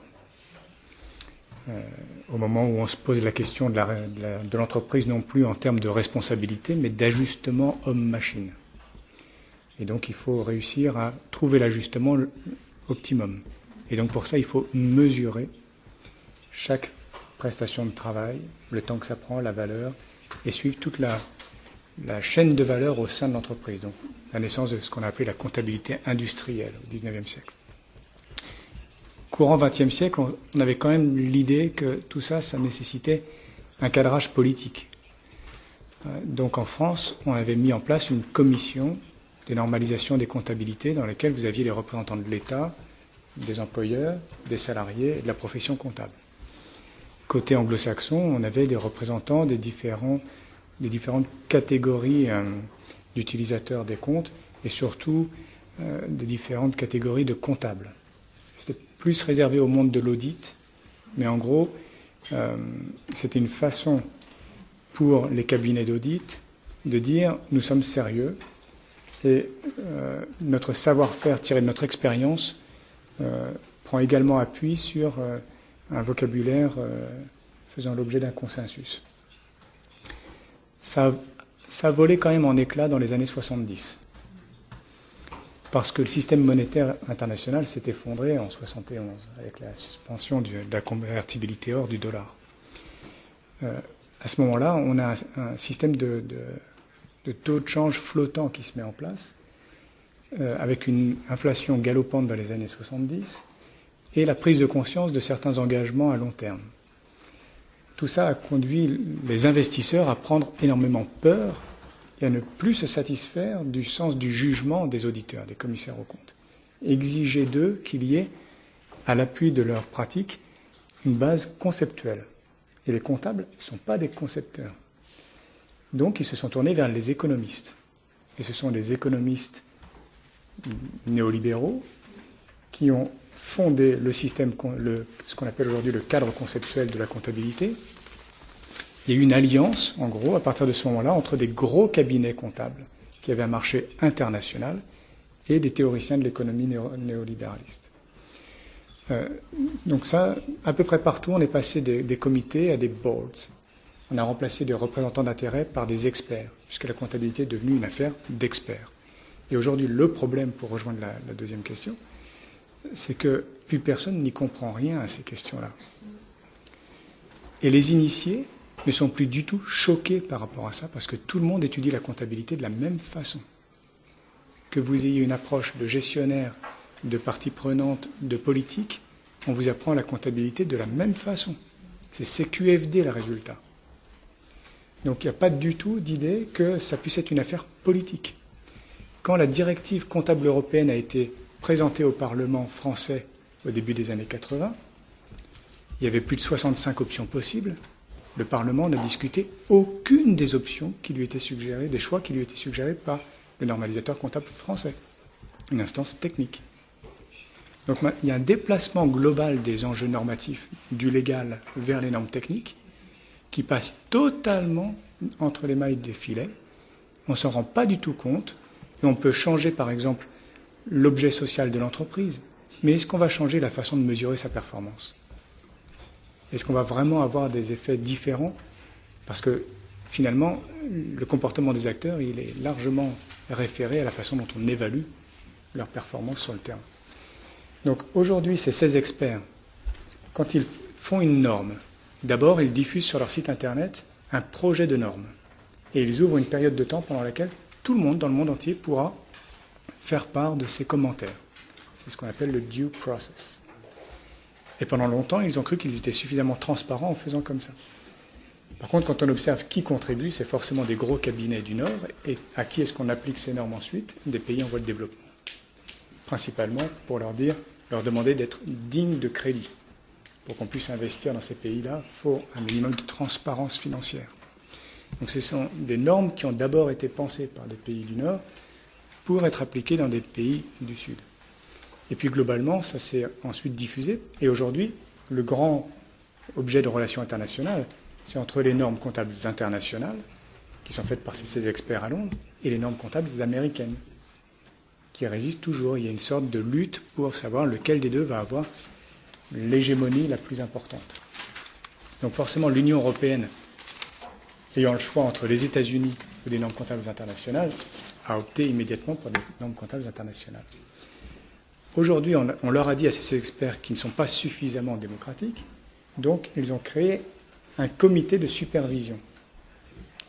Au moment où on se pose la question de l'entreprise, non plus en termes de responsabilité, mais d'ajustement homme-machine. Et donc il faut réussir à trouver l'ajustement optimum. Et donc pour ça, il faut mesurer chaque prestation de travail, le temps que ça prend, la valeur, et suivre toute la chaîne de valeur au sein de l'entreprise. Donc la naissance de ce qu'on a appelé la comptabilité industrielle au XIXe siècle. Courant XXe siècle, on avait quand même l'idée que tout ça, ça nécessitait un cadrage politique. Donc en France, on avait mis en place une commission de normalisation des comptabilités dans laquelle vous aviez les représentants de l'État, des employeurs, des salariés et de la profession comptable. Côté anglo-saxon, on avait des représentants des différentes catégories d'utilisateurs des comptes et surtout des différentes catégories de comptables. C'était plus réservé au monde de l'audit, mais en gros, c'était une façon pour les cabinets d'audit de dire nous sommes sérieux et notre savoir-faire tiré de notre expérience prend également appui sur un vocabulaire faisant l'objet d'un consensus. Ça a volé quand même en éclats dans les années 70. Parce que le système monétaire international s'est effondré en 71 avec la suspension de la convertibilité hors du dollar. À ce moment-là, on a un système de taux de change flottant qui se met en place, avec une inflation galopante dans les années 70 et la prise de conscience de certains engagements à long terme. Tout ça a conduit les investisseurs à prendre énormément peur et à ne plus se satisfaire du sens du jugement des auditeurs, des commissaires aux comptes. Exiger d'eux qu'il y ait, à l'appui de leurs pratiques, une base conceptuelle. Et les comptables ne sont pas des concepteurs. Donc ils se sont tournés vers les économistes. Et ce sont les économistes néolibéraux qui ont fondé le système, ce qu'on appelle aujourd'hui le cadre conceptuel de la comptabilité. Il y a eu une alliance, en gros, à partir de ce moment-là, entre des gros cabinets comptables qui avaient un marché international et des théoriciens de l'économie néolibéraliste. Donc ça, à peu près partout, on est passé des comités à des boards. On a remplacé des représentants d'intérêt par des experts, puisque la comptabilité est devenue une affaire d'experts. Et aujourd'hui, le problème, pour rejoindre la deuxième question, c'est que plus personne n'y comprend rien à ces questions-là. Et les initiés ne sont plus du tout choqués par rapport à ça, parce que tout le monde étudie la comptabilité de la même façon. Que vous ayez une approche de gestionnaire, de partie prenante, de politique, on vous apprend la comptabilité de la même façon. C'est CQFD le résultat. Donc il n'y a pas du tout d'idée que ça puisse être une affaire politique. Quand la directive comptable européenne a été présentée au Parlement français au début des années 80, il y avait plus de 65 options possibles. Le Parlement n'a discuté aucune des options qui lui étaient suggérées, des choix qui lui étaient suggérés par le normalisateur comptable français, une instance technique. Donc il y a un déplacement global des enjeux normatifs du légal vers les normes techniques qui passe totalement entre les mailles des filets. On ne s'en rend pas du tout compte et on peut changer par exemple l'objet social de l'entreprise. Mais est-ce qu'on va changer la façon de mesurer sa performance ? Est-ce qu'on va vraiment avoir des effets différents ? Parce que finalement, le comportement des acteurs, il est largement référé à la façon dont on évalue leur performance sur le terrain. Donc aujourd'hui, ces 16 experts, quand ils font une norme, d'abord ils diffusent sur leur site internet un projet de norme. Et ils ouvrent une période de temps pendant laquelle tout le monde dans le monde entier pourra faire part de ses commentaires. C'est ce qu'on appelle le due process. Et pendant longtemps, ils ont cru qu'ils étaient suffisamment transparents en faisant comme ça. Par contre, quand on observe qui contribue, c'est forcément des gros cabinets du Nord. Et à qui est-ce qu'on applique ces normes ensuite ? Des pays en voie de développement. Principalement pour leur demander d'être dignes de crédit. pour qu'on puisse investir dans ces pays-là, il faut un minimum de transparence financière. Donc ce sont des normes qui ont d'abord été pensées par des pays du Nord pour être appliquées dans des pays du Sud. Et puis globalement, ça s'est ensuite diffusé. Et aujourd'hui, le grand objet de relations internationales, c'est entre les normes comptables internationales, qui sont faites par ces experts à Londres, et les normes comptables américaines, qui résistent toujours. Il y a une sorte de lutte pour savoir lequel des deux va avoir l'hégémonie la plus importante. Donc forcément, l'Union européenne, ayant le choix entre les États-Unis ou des normes comptables internationales, a opté immédiatement pour des normes comptables internationales. Aujourd'hui, on leur a dit à ces experts qui ne sont pas suffisamment démocratiques, donc ils ont créé un comité de supervision.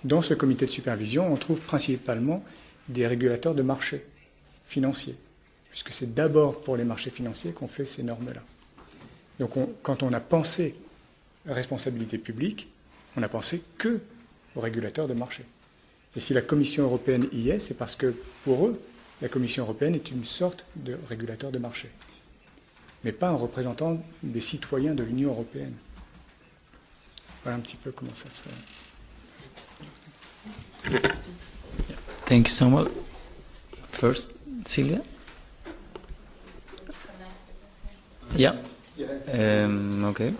Dans ce comité de supervision, on trouve principalement des régulateurs de marchés financiers, puisque c'est d'abord pour les marchés financiers qu'on fait ces normes-là. Donc quand on a pensé responsabilité publique, on a pensé que aux régulateurs de marché. Et si la Commission européenne y est, c'est parce que pour eux, la Commission européenne est une sorte de régulateur de marché, mais pas un représentant des citoyens de l'Union européenne. Voilà un petit peu comment ça se fait. Thank you so much. First, Silvia? Yeah. Okay.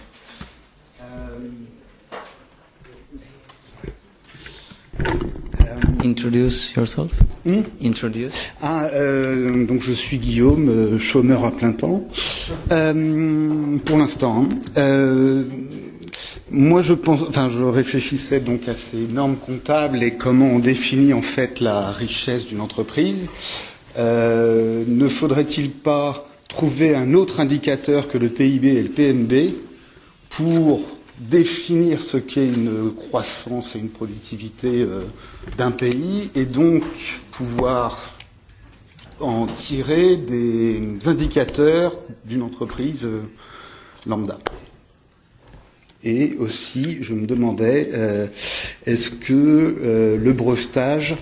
Introduce yourself. Introduce. Donc je suis Guillaume, chômeur à plein temps. Pour l'instant. Moi, je réfléchissais donc à ces normes comptables et comment on définit en fait la richesse d'une entreprise. Ne faudrait-il pas trouver un autre indicateur que le PIB et le PNB pour définir ce qu'est une croissance et une productivité d'un pays et donc pouvoir en tirer des indicateurs d'une entreprise lambda? Et aussi, je me demandais, est-ce que le brevetage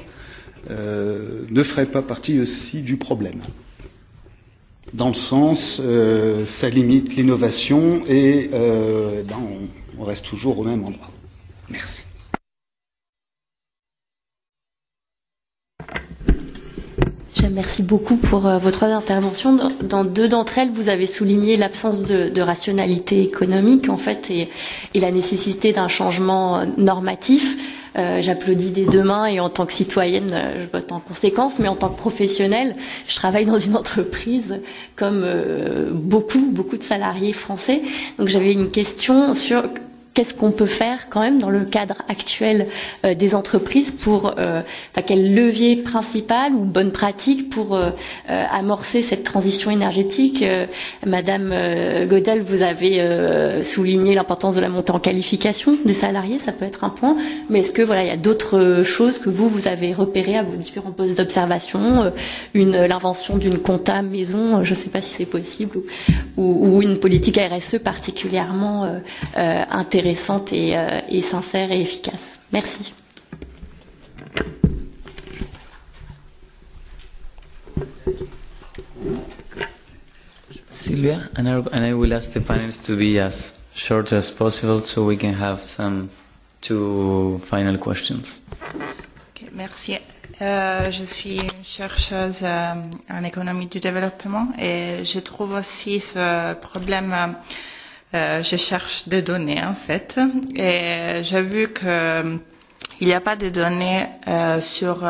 ne ferait pas partie aussi du problème? Dans le sens, ça limite l'innovation et on reste toujours au même endroit. Merci. Merci beaucoup pour vos trois interventions. Dans deux d'entre elles, vous avez souligné l'absence de rationalité économique, en fait, et la nécessité d'un changement normatif. J'applaudis des deux mains et en tant que citoyenne, je vote en conséquence, mais en tant que professionnelle, je travaille dans une entreprise comme beaucoup de salariés français. Donc j'avais une question sur qu'est-ce qu'on peut faire quand même dans le cadre actuel des entreprises pour quel levier principal ou bonne pratique pour amorcer cette transition énergétique. Madame Godel, vous avez souligné l'importance de la montée en qualification des salariés, ça peut être un point, mais est-ce que il y a d'autres choses que vous avez repérées à vos différents postes d'observation, l'invention d'une compta maison, je ne sais pas si c'est possible, ou une politique RSE particulièrement intéressante et sincère et efficace. Merci. Silvia, and I will ask the panels to be as short as possible so we can have some two final questions. Okay, merci. Je suis une chercheuse en économie du développement et je trouve aussi ce problème. Je cherche des données en fait et j'ai vu que il n'y a pas de données sur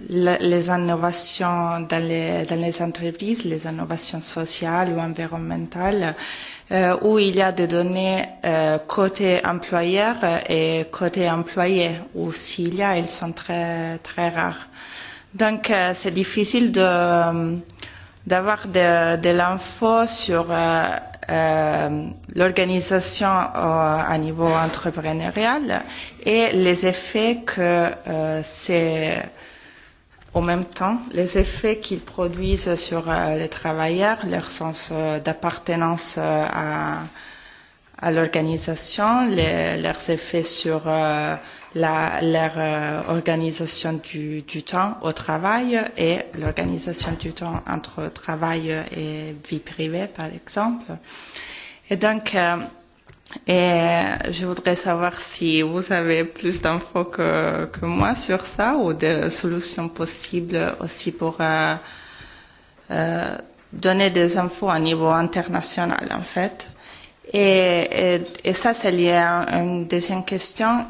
les innovations dans les entreprises, les innovations sociales ou environnementales, où il y a des données côté employeur et côté employé, ou s'il y a, elles sont très très rares. Donc c'est difficile d'avoir de l'info sur l'organisation à niveau entrepreneurial et les effets que c'est en même temps, les effets qu'ils produisent sur les travailleurs, leur sens d'appartenance à l'organisation, leurs effets sur leur organisation du temps au travail et l'organisation du temps entre travail et vie privée, par exemple. Et donc, je voudrais savoir si vous avez plus d'infos que moi sur ça ou des solutions possibles aussi pour donner des infos à niveau international, en fait. Et ça, c'est lié à une deuxième question.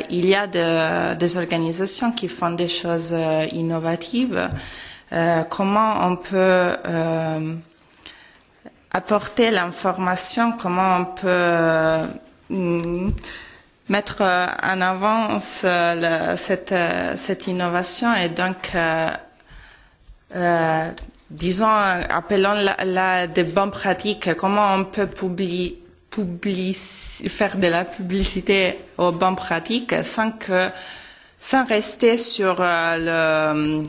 Il y a des organisations qui font des choses innovatives. Comment on peut apporter l'information, comment on peut mettre en avant cette innovation et donc disons, appelons des bonnes pratiques, comment on peut faire de la publicité aux bonnes pratiques sans rester sur le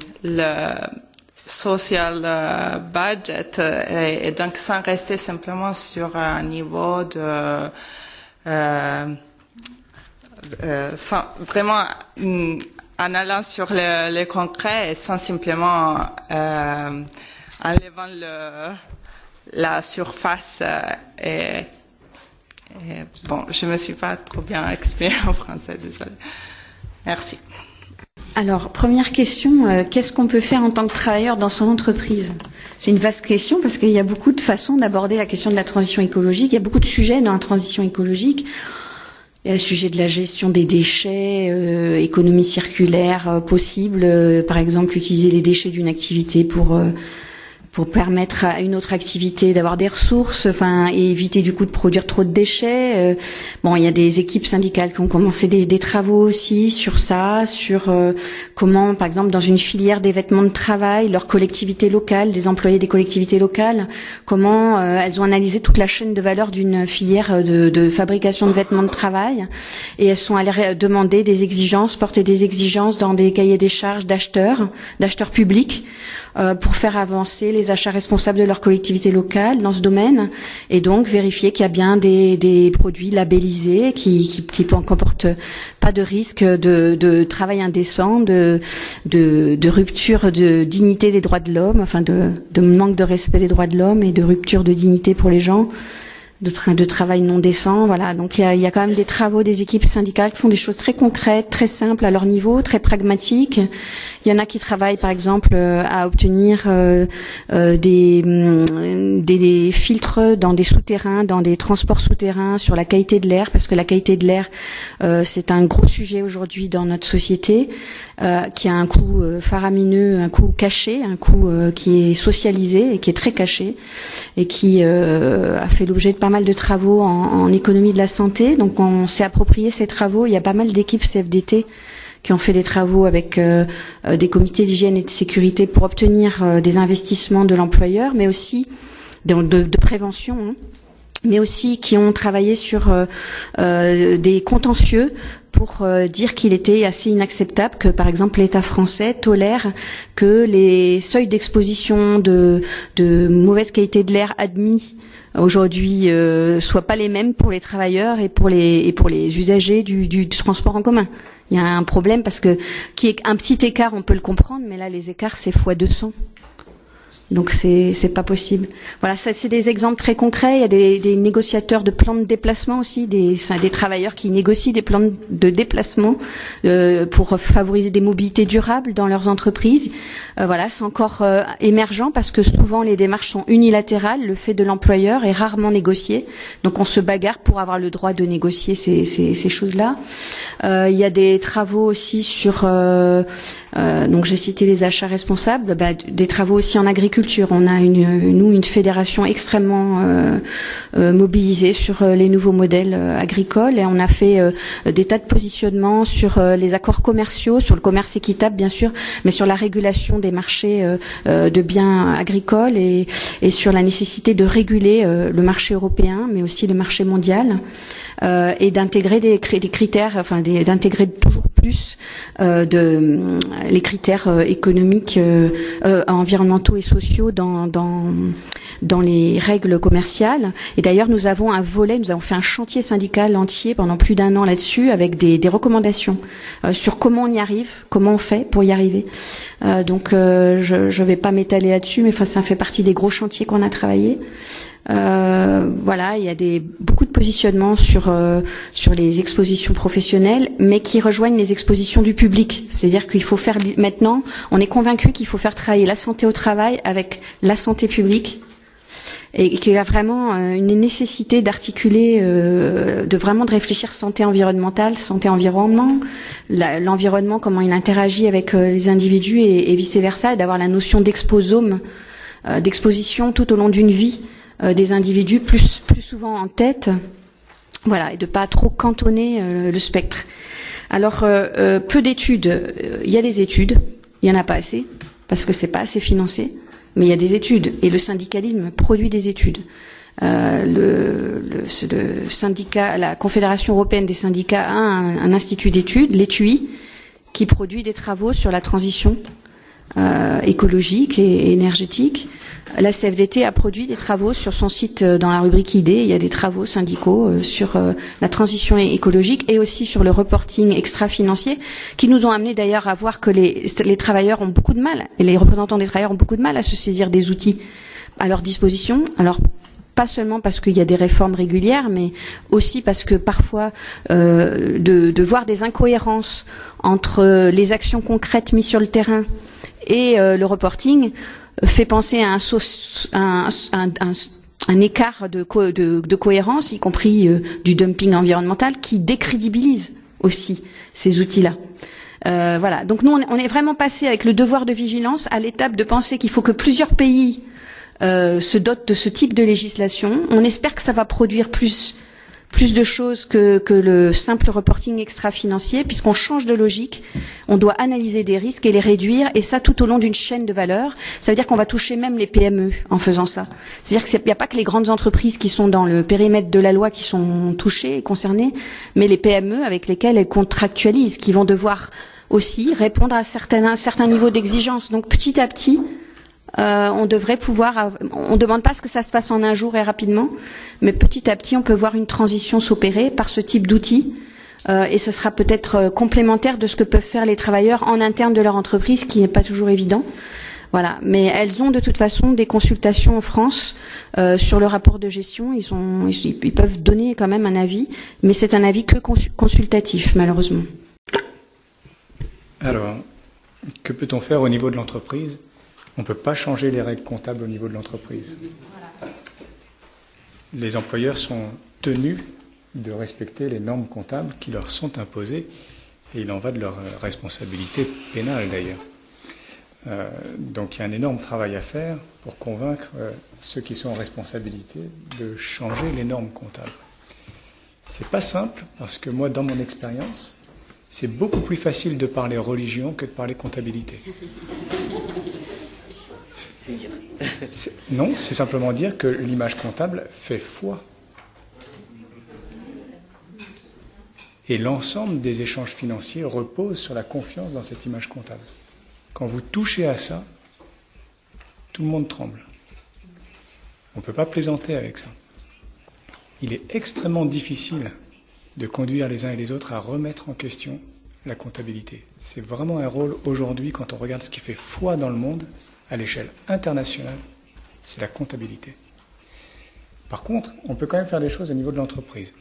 social budget et donc sans rester simplement sur un niveau sans vraiment en allant sur le concret et sans simplement enlevant la surface et bon, je me suis pas trop bien exprimée en français, désolée. Merci. Alors, première question, qu'est-ce qu'on peut faire en tant que travailleur dans son entreprise? C'est une vaste question parce qu'il y a beaucoup de façons d'aborder la question de la transition écologique. Il y a beaucoup de sujets dans la transition écologique. Il y a le sujet de la gestion des déchets, économie circulaire possible, par exemple utiliser les déchets d'une activité pour permettre à une autre activité d'avoir des ressources, enfin, et éviter du coup de produire trop de déchets. Bon, il y a des équipes syndicales qui ont commencé des travaux aussi sur ça, sur comment, par exemple, dans une filière des vêtements de travail, leurs collectivités locales, des employés des collectivités locales, comment elles ont analysé toute la chaîne de valeur d'une filière de fabrication de vêtements de travail, et elles sont allées demander des exigences, porter des exigences dans des cahiers des charges d'acheteurs publics, pour faire avancer les achats responsables de leur collectivité locale dans ce domaine, et donc vérifier qu'il y a bien des produits labellisés qui comportent pas de risque de travail indécent, de rupture de dignité des droits de l'homme, enfin de manque de respect des droits de l'homme et de rupture de dignité pour les gens, de travail non décent. Voilà, donc il y a quand même des travaux des équipes syndicales qui font des choses très concrètes, très simples à leur niveau, très pragmatiques. Il y en a qui travaillent par exemple à obtenir des filtres dans des souterrains, dans des transports souterrains, sur la qualité de l'air, parce que la qualité de l'air c'est un gros sujet aujourd'hui dans notre société, qui a un coût faramineux, un coût caché, un coût qui est socialisé et qui est très caché, et qui a fait l'objet de pas mal de travaux en économie de la santé. Donc on s'est approprié ces travaux. Il y a pas mal d'équipes CFDT qui ont fait des travaux avec des comités d'hygiène et de sécurité pour obtenir des investissements de l'employeur, mais aussi de prévention, hein, mais aussi qui ont travaillé sur des contentieux pour dire qu'il était assez inacceptable que, par exemple, l'État français tolère que les seuils d'exposition de mauvaise qualité de l'air admis aujourd'hui soient pas les mêmes pour les travailleurs et pour les usagers du transport en commun. Il y a un problème parce que qui est un petit écart, on peut le comprendre, mais là les écarts c'est fois 200. Donc c'est pas possible. Voilà, ça c'est des exemples très concrets. Il y a des négociateurs de plans de déplacement aussi, des travailleurs qui négocient des plans de déplacement pour favoriser des mobilités durables dans leurs entreprises. Voilà, c'est encore émergent parce que souvent les démarches sont unilatérales. Le fait de l'employeur est rarement négocié. Donc on se bagarre pour avoir le droit de négocier ces choses-là. Il y a des travaux aussi sur donc j'ai cité les achats responsables, des travaux aussi en agriculture. On a une fédération extrêmement mobilisée sur les nouveaux modèles agricoles, et on a fait des tas de positionnements sur les accords commerciaux, sur le commerce équitable bien sûr, mais sur la régulation des marchés de biens agricoles et sur la nécessité de réguler le marché européen, mais aussi le marché mondial, et d'intégrer des critères, enfin d'intégrer toujours plus plus les critères économiques, environnementaux et sociaux dans les règles commerciales. Et d'ailleurs, nous avons fait un chantier syndical entier pendant plus d'1 an là-dessus, avec des recommandations sur comment on y arrive, comment on fait pour y arriver. Donc, je vais pas m'étaler là-dessus, mais ça fait partie des gros chantiers qu'on a travaillé. Voilà, il y a beaucoup de positionnements sur les expositions professionnelles, mais qui rejoignent les expositions du public. C'est-à-dire qu'il faut maintenant, on est convaincu qu'il faut faire travailler la santé au travail avec la santé publique, et qu'il y a vraiment une nécessité d'articuler, de réfléchir santé environnementale, santé environnement, l'environnement, comment il interagit avec les individus et vice versa, et d'avoir la notion d'exposome, d'exposition tout au long d'une vie des individus, plus souvent en tête, voilà, et de pas trop cantonner le spectre. Alors, peu d'études. Il y a des études, il y en a pas assez, parce que c'est pas assez financé. Mais il y a des études, et le syndicalisme produit des études. Le syndicat, la Confédération européenne des syndicats a un institut d'études, l'ETUI, qui produit des travaux sur la transition écologique et énergétique. La CFDT a produit des travaux sur son site dans la rubrique idées. Il y a des travaux syndicaux sur la transition écologique et aussi sur le reporting extra-financier, qui nous ont amené d'ailleurs à voir que les travailleurs ont beaucoup de mal, et les représentants des travailleurs ont beaucoup de mal à se saisir des outils à leur disposition. Alors, pas seulement parce qu'il y a des réformes régulières, mais aussi parce que parfois de voir des incohérences entre les actions concrètes mises sur le terrain et le reporting fait penser à un écart de cohérence, y compris du dumping environnemental, qui décrédibilise aussi ces outils-là. Voilà. Donc nous, on est vraiment passé avec le devoir de vigilance à l'étape de penser qu'il faut que plusieurs pays se dotent de ce type de législation. On espère que ça va produire plus de choses que le simple reporting extra-financier, puisqu'on change de logique, on doit analyser des risques et les réduire, et ça tout au long d'une chaîne de valeur. Ça veut dire qu'on va toucher même les PME en faisant ça. C'est-à-dire qu'il n'y a pas que les grandes entreprises qui sont dans le périmètre de la loi qui sont touchées et concernées, mais les PME avec lesquelles elles contractualisent, qui vont devoir aussi répondre à un certain niveau d'exigence. Donc petit à petit, on devrait pouvoir. On ne demande pas que ça se fasse en un jour et rapidement, mais petit à petit, on peut voir une transition s'opérer par ce type d'outils, et ce sera peut-être complémentaire de ce que peuvent faire les travailleurs en interne de leur entreprise, qui n'est pas toujours évident. Voilà, mais elles ont de toute façon des consultations en France sur le rapport de gestion. Ils peuvent donner quand même un avis, mais c'est un avis que consultatif, malheureusement. Alors, que peut-on faire au niveau de l'entreprise ? On ne peut pas changer les règles comptables au niveau de l'entreprise. Les employeurs sont tenus de respecter les normes comptables qui leur sont imposées, et il en va de leur responsabilité pénale d'ailleurs. Donc il y a un énorme travail à faire pour convaincre ceux qui sont en responsabilité de changer les normes comptables. C'est pas simple, parce que moi, dans mon expérience, c'est beaucoup plus facile de parler religion que de parler comptabilité. Non, c'est simplement dire que l'image comptable fait foi. Et l'ensemble des échanges financiers repose sur la confiance dans cette image comptable. Quand vous touchez à ça, tout le monde tremble. On ne peut pas plaisanter avec ça. Il est extrêmement difficile de conduire les uns et les autres à remettre en question la comptabilité. C'est vraiment un rôle aujourd'hui, quand on regarde ce qui fait foi dans le monde, à l'échelle internationale, c'est la comptabilité. Par contre, on peut quand même faire des choses au niveau de l'entreprise.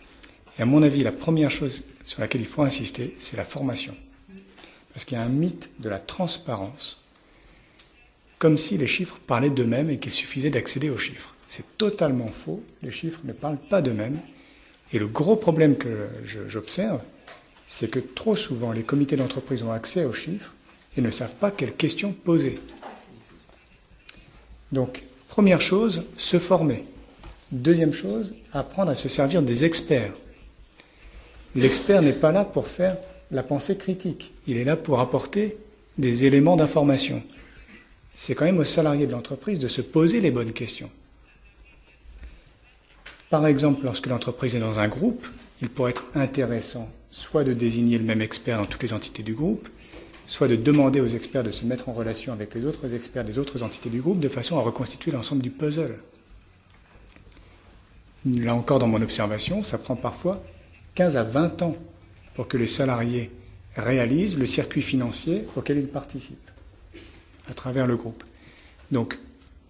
Et à mon avis, la première chose sur laquelle il faut insister, c'est la formation. Parce qu'il y a un mythe de la transparence, comme si les chiffres parlaient d'eux-mêmes et qu'il suffisait d'accéder aux chiffres. C'est totalement faux, les chiffres ne parlent pas d'eux-mêmes. Et le gros problème que j'observe, c'est que trop souvent, les comités d'entreprise ont accès aux chiffres et ne savent pas quelles questions poser. Donc, première chose, se former. Deuxième chose, apprendre à se servir des experts. L'expert n'est pas là pour faire la pensée critique. Il est là pour apporter des éléments d'information. C'est quand même aux salariés de l'entreprise de se poser les bonnes questions. Par exemple, lorsque l'entreprise est dans un groupe, il pourrait être intéressant, soit de désigner le même expert dans toutes les entités du groupe, soit de demander aux experts de se mettre en relation avec les autres experts des autres entités du groupe de façon à reconstituer l'ensemble du puzzle. Là encore, dans mon observation, ça prend parfois 15 à 20 ans pour que les salariés réalisent le circuit financier auquel ils participent à travers le groupe. Donc,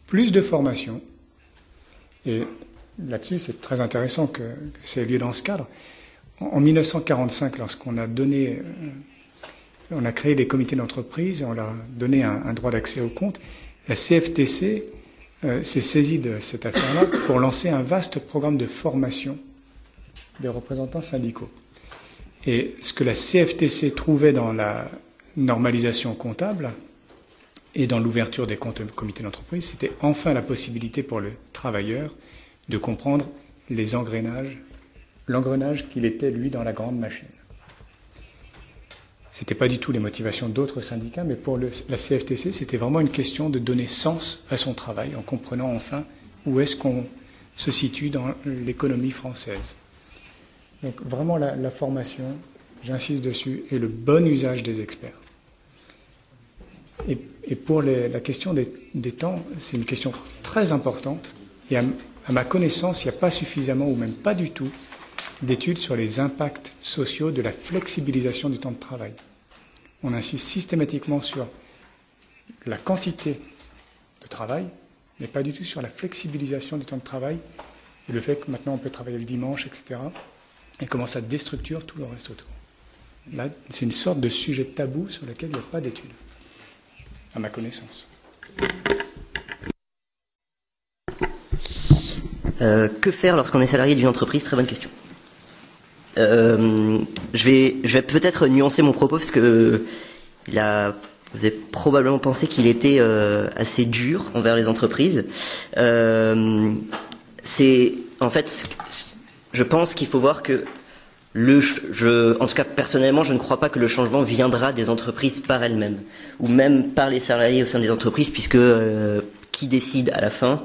plus de formation, et là-dessus, c'est très intéressant que ça ait lieu dans ce cadre. En 1945, lorsqu'on a donné, on a créé les comités d'entreprise et on leur a donné un droit d'accès aux comptes, la CFTC s'est saisie de cette affaire-là pour lancer un vaste programme de formation des représentants syndicaux. Et ce que la CFTC trouvait dans la normalisation comptable et dans l'ouverture des comptes comités d'entreprise, c'était enfin la possibilité pour le travailleur de comprendre les engrenages, l'engrenage qu'il était, lui, dans la grande machine. Ce n'était pas du tout les motivations d'autres syndicats, mais pour la CFTC, c'était vraiment une question de donner sens à son travail, en comprenant enfin où est-ce qu'on se situe dans l'économie française. Donc vraiment la formation, j'insiste dessus, et le bon usage des experts. Et pour la question des temps, c'est une question très importante, et à ma connaissance, il n'y a pas suffisamment, ou même pas du tout, d'études sur les impacts sociaux de la flexibilisation du temps de travail. On insiste systématiquement sur la quantité de travail, mais pas du tout sur la flexibilisation du temps de travail et le fait que maintenant on peut travailler le dimanche, etc. Et comment ça déstructure tout le reste autour. Là, c'est une sorte de sujet tabou sur lequel il n'y a pas d'études, à ma connaissance. Que faire lorsqu'on est salarié d'une entreprise? Très bonne question. Je vais peut-être nuancer mon propos parce que vous avez probablement pensé qu'il était assez dur envers les entreprises. En fait, je pense qu'il faut voir que en tout cas personnellement, je ne crois pas que le changement viendra des entreprises par elles-mêmes ou même par les salariés au sein des entreprises, puisque qui décide à la fin,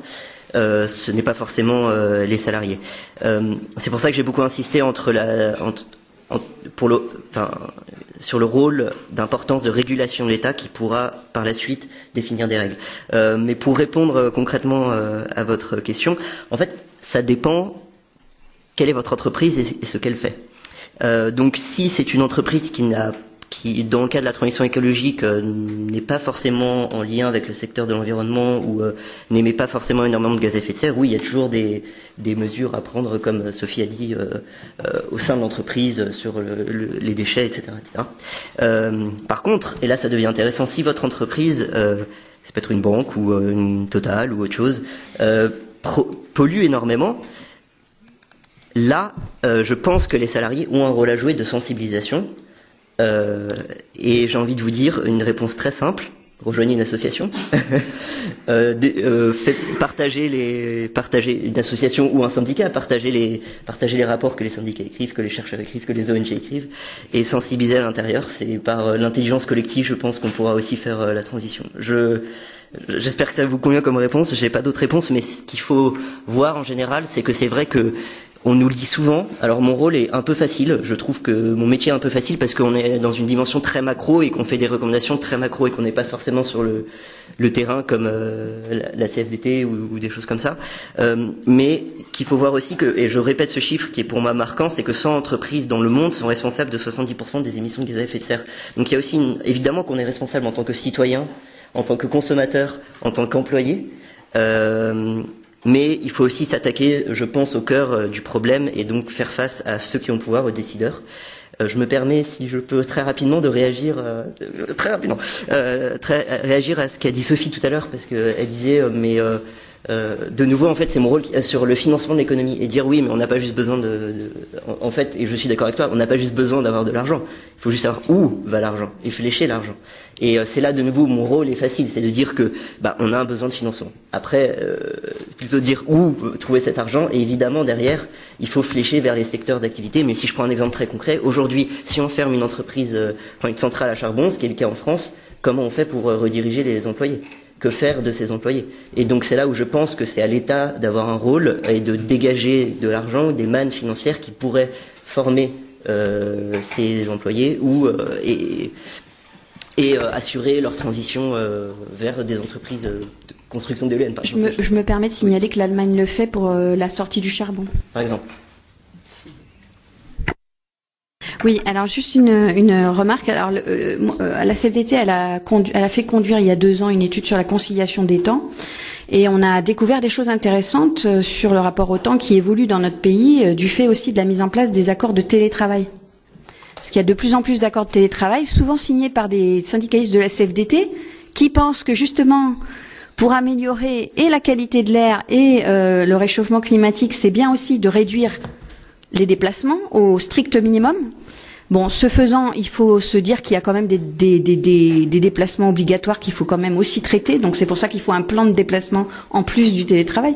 ce n'est pas forcément les salariés. C'est pour ça que j'ai beaucoup insisté sur le rôle d'importance de régulation de l'État qui pourra par la suite définir des règles. Mais pour répondre concrètement à votre question, en fait, ça dépend quelle est votre entreprise et ce qu'elle fait. Donc si c'est une entreprise qui, dans le cas de la transition écologique, n'est pas forcément en lien avec le secteur de l'environnement ou n'émet pas forcément énormément de gaz à effet de serre, oui, il y a toujours des mesures à prendre, comme Sophie a dit, au sein de l'entreprise, sur les déchets, etc. Par contre, et là ça devient intéressant, si votre entreprise, ça peut être une banque ou une Total ou autre chose, pollue énormément, là, je pense que les salariés ont un rôle à jouer de sensibilisation. Et j'ai envie de vous dire une réponse très simple: rejoignez une association, partagez une association ou un syndicat, partagez les rapports que les syndicats écrivent, que les chercheurs écrivent, que les ONG écrivent, et sensibiliser à l'intérieur. C'est par l'intelligence collective, je pense, qu'on pourra aussi faire la transition. J'espère que ça vous convient comme réponse. J'ai pas d'autres réponses, mais ce qu'il faut voir en général, c'est que c'est vrai que on nous le dit souvent. Alors mon rôle est un peu facile, je trouve que mon métier est un peu facile parce qu'on est dans une dimension très macro et qu'on fait des recommandations très macro et qu'on n'est pas forcément sur le terrain comme la CFDT ou des choses comme ça. Mais qu'il faut voir aussi que, et je répète ce chiffre qui est pour moi marquant, c'est que 100 entreprises dans le monde sont responsables de 70% des émissions de gaz à effet de serre. Donc il y a aussi évidemment qu'on est responsable en tant que citoyen, en tant que consommateur, en tant qu'employé. Mais il faut aussi s'attaquer, je pense, au cœur du problème et donc faire face à ceux qui ont le pouvoir, aux décideurs. Je me permets, si je peux, très rapidement de réagir, réagir à ce qu'a dit Sophie tout à l'heure, parce qu'elle disait, de nouveau, en fait, c'est mon rôle sur le financement de l'économie et dire oui, mais on n'a pas juste besoin en fait, et je suis d'accord avec toi, on n'a pas juste besoin d'avoir de l'argent. Il faut juste savoir où va l'argent et flécher l'argent. Et c'est là, de nouveau, mon rôle est facile, c'est de dire que, on a un besoin de financement. Après, plutôt dire où trouver cet argent, et évidemment, derrière, il faut flécher vers les secteurs d'activité. Mais si je prends un exemple très concret, aujourd'hui, si on ferme une entreprise, une centrale à charbon, ce qui est le cas en France, comment on fait pour rediriger les employés? Que faire de ces employés? Et donc c'est là où je pense que c'est à l'État d'avoir un rôle et de dégager de l'argent, des mannes financières qui pourraient former ces employés ou et assurer leur transition vers des entreprises de construction d'éoliennes, par exemple. Je me permets de signaler que l'Allemagne le fait pour la sortie du charbon. Par exemple. Oui, alors juste une remarque. Alors, la CFDT, elle a fait conduire il y a 2 ans une étude sur la conciliation des temps. Et on a découvert des choses intéressantes sur le rapport au temps qui évolue dans notre pays, du fait aussi de la mise en place des accords de télétravail. Parce qu'il y a de plus en plus d'accords de télétravail, souvent signés par des syndicalistes de la CFDT, qui pensent que justement, pour améliorer et la qualité de l'air et le réchauffement climatique, c'est bien aussi de réduire les déplacements au strict minimum. Bon, ce faisant, il faut se dire qu'il y a quand même des déplacements obligatoires qu'il faut quand même aussi traiter. Donc c'est pour ça qu'il faut un plan de déplacement en plus du télétravail.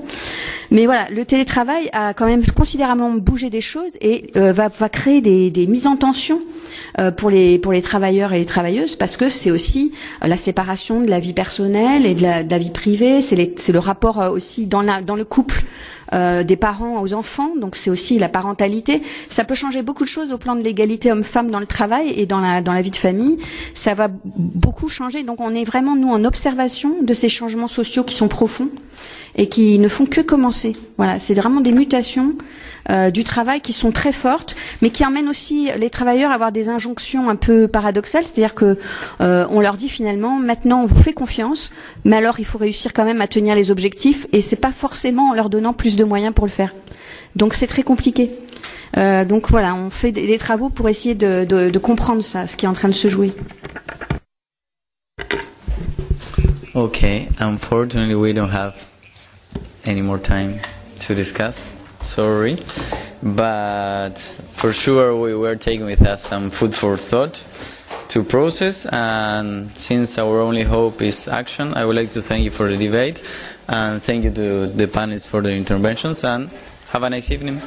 Mais voilà, le télétravail a quand même considérablement bougé des choses et va créer des mises en tension pour les travailleurs et les travailleuses, parce que c'est aussi la séparation de la vie personnelle et de la vie privée. C'est le rapport aussi dans le couple. Des parents aux enfants, donc c'est aussi la parentalité. Ça peut changer beaucoup de choses au plan de l'égalité homme-femme dans le travail et dans la vie de famille. Ça va beaucoup changer. Donc on est vraiment, nous, en observation de ces changements sociaux qui sont profonds et qui ne font que commencer. Voilà, c'est vraiment des mutations du travail qui sont très fortes, mais qui emmènent aussi les travailleurs à avoir des injonctions un peu paradoxales, c'est-à-dire que on leur dit finalement, maintenant on vous fait confiance, mais alors il faut réussir quand même à tenir les objectifs, et c'est pas forcément en leur donnant plus de moyens pour le faire. Donc c'est très compliqué. Donc voilà, on fait des travaux pour essayer de comprendre ça, ce qui est en train de se jouer. Okay, unfortunately we don't have any more time to discuss. Sorry, but for sure we were taking with us some food for thought to process, and since our only hope is action, I would like to thank you for the debate and thank you to the panelists for their interventions, and have a nice evening.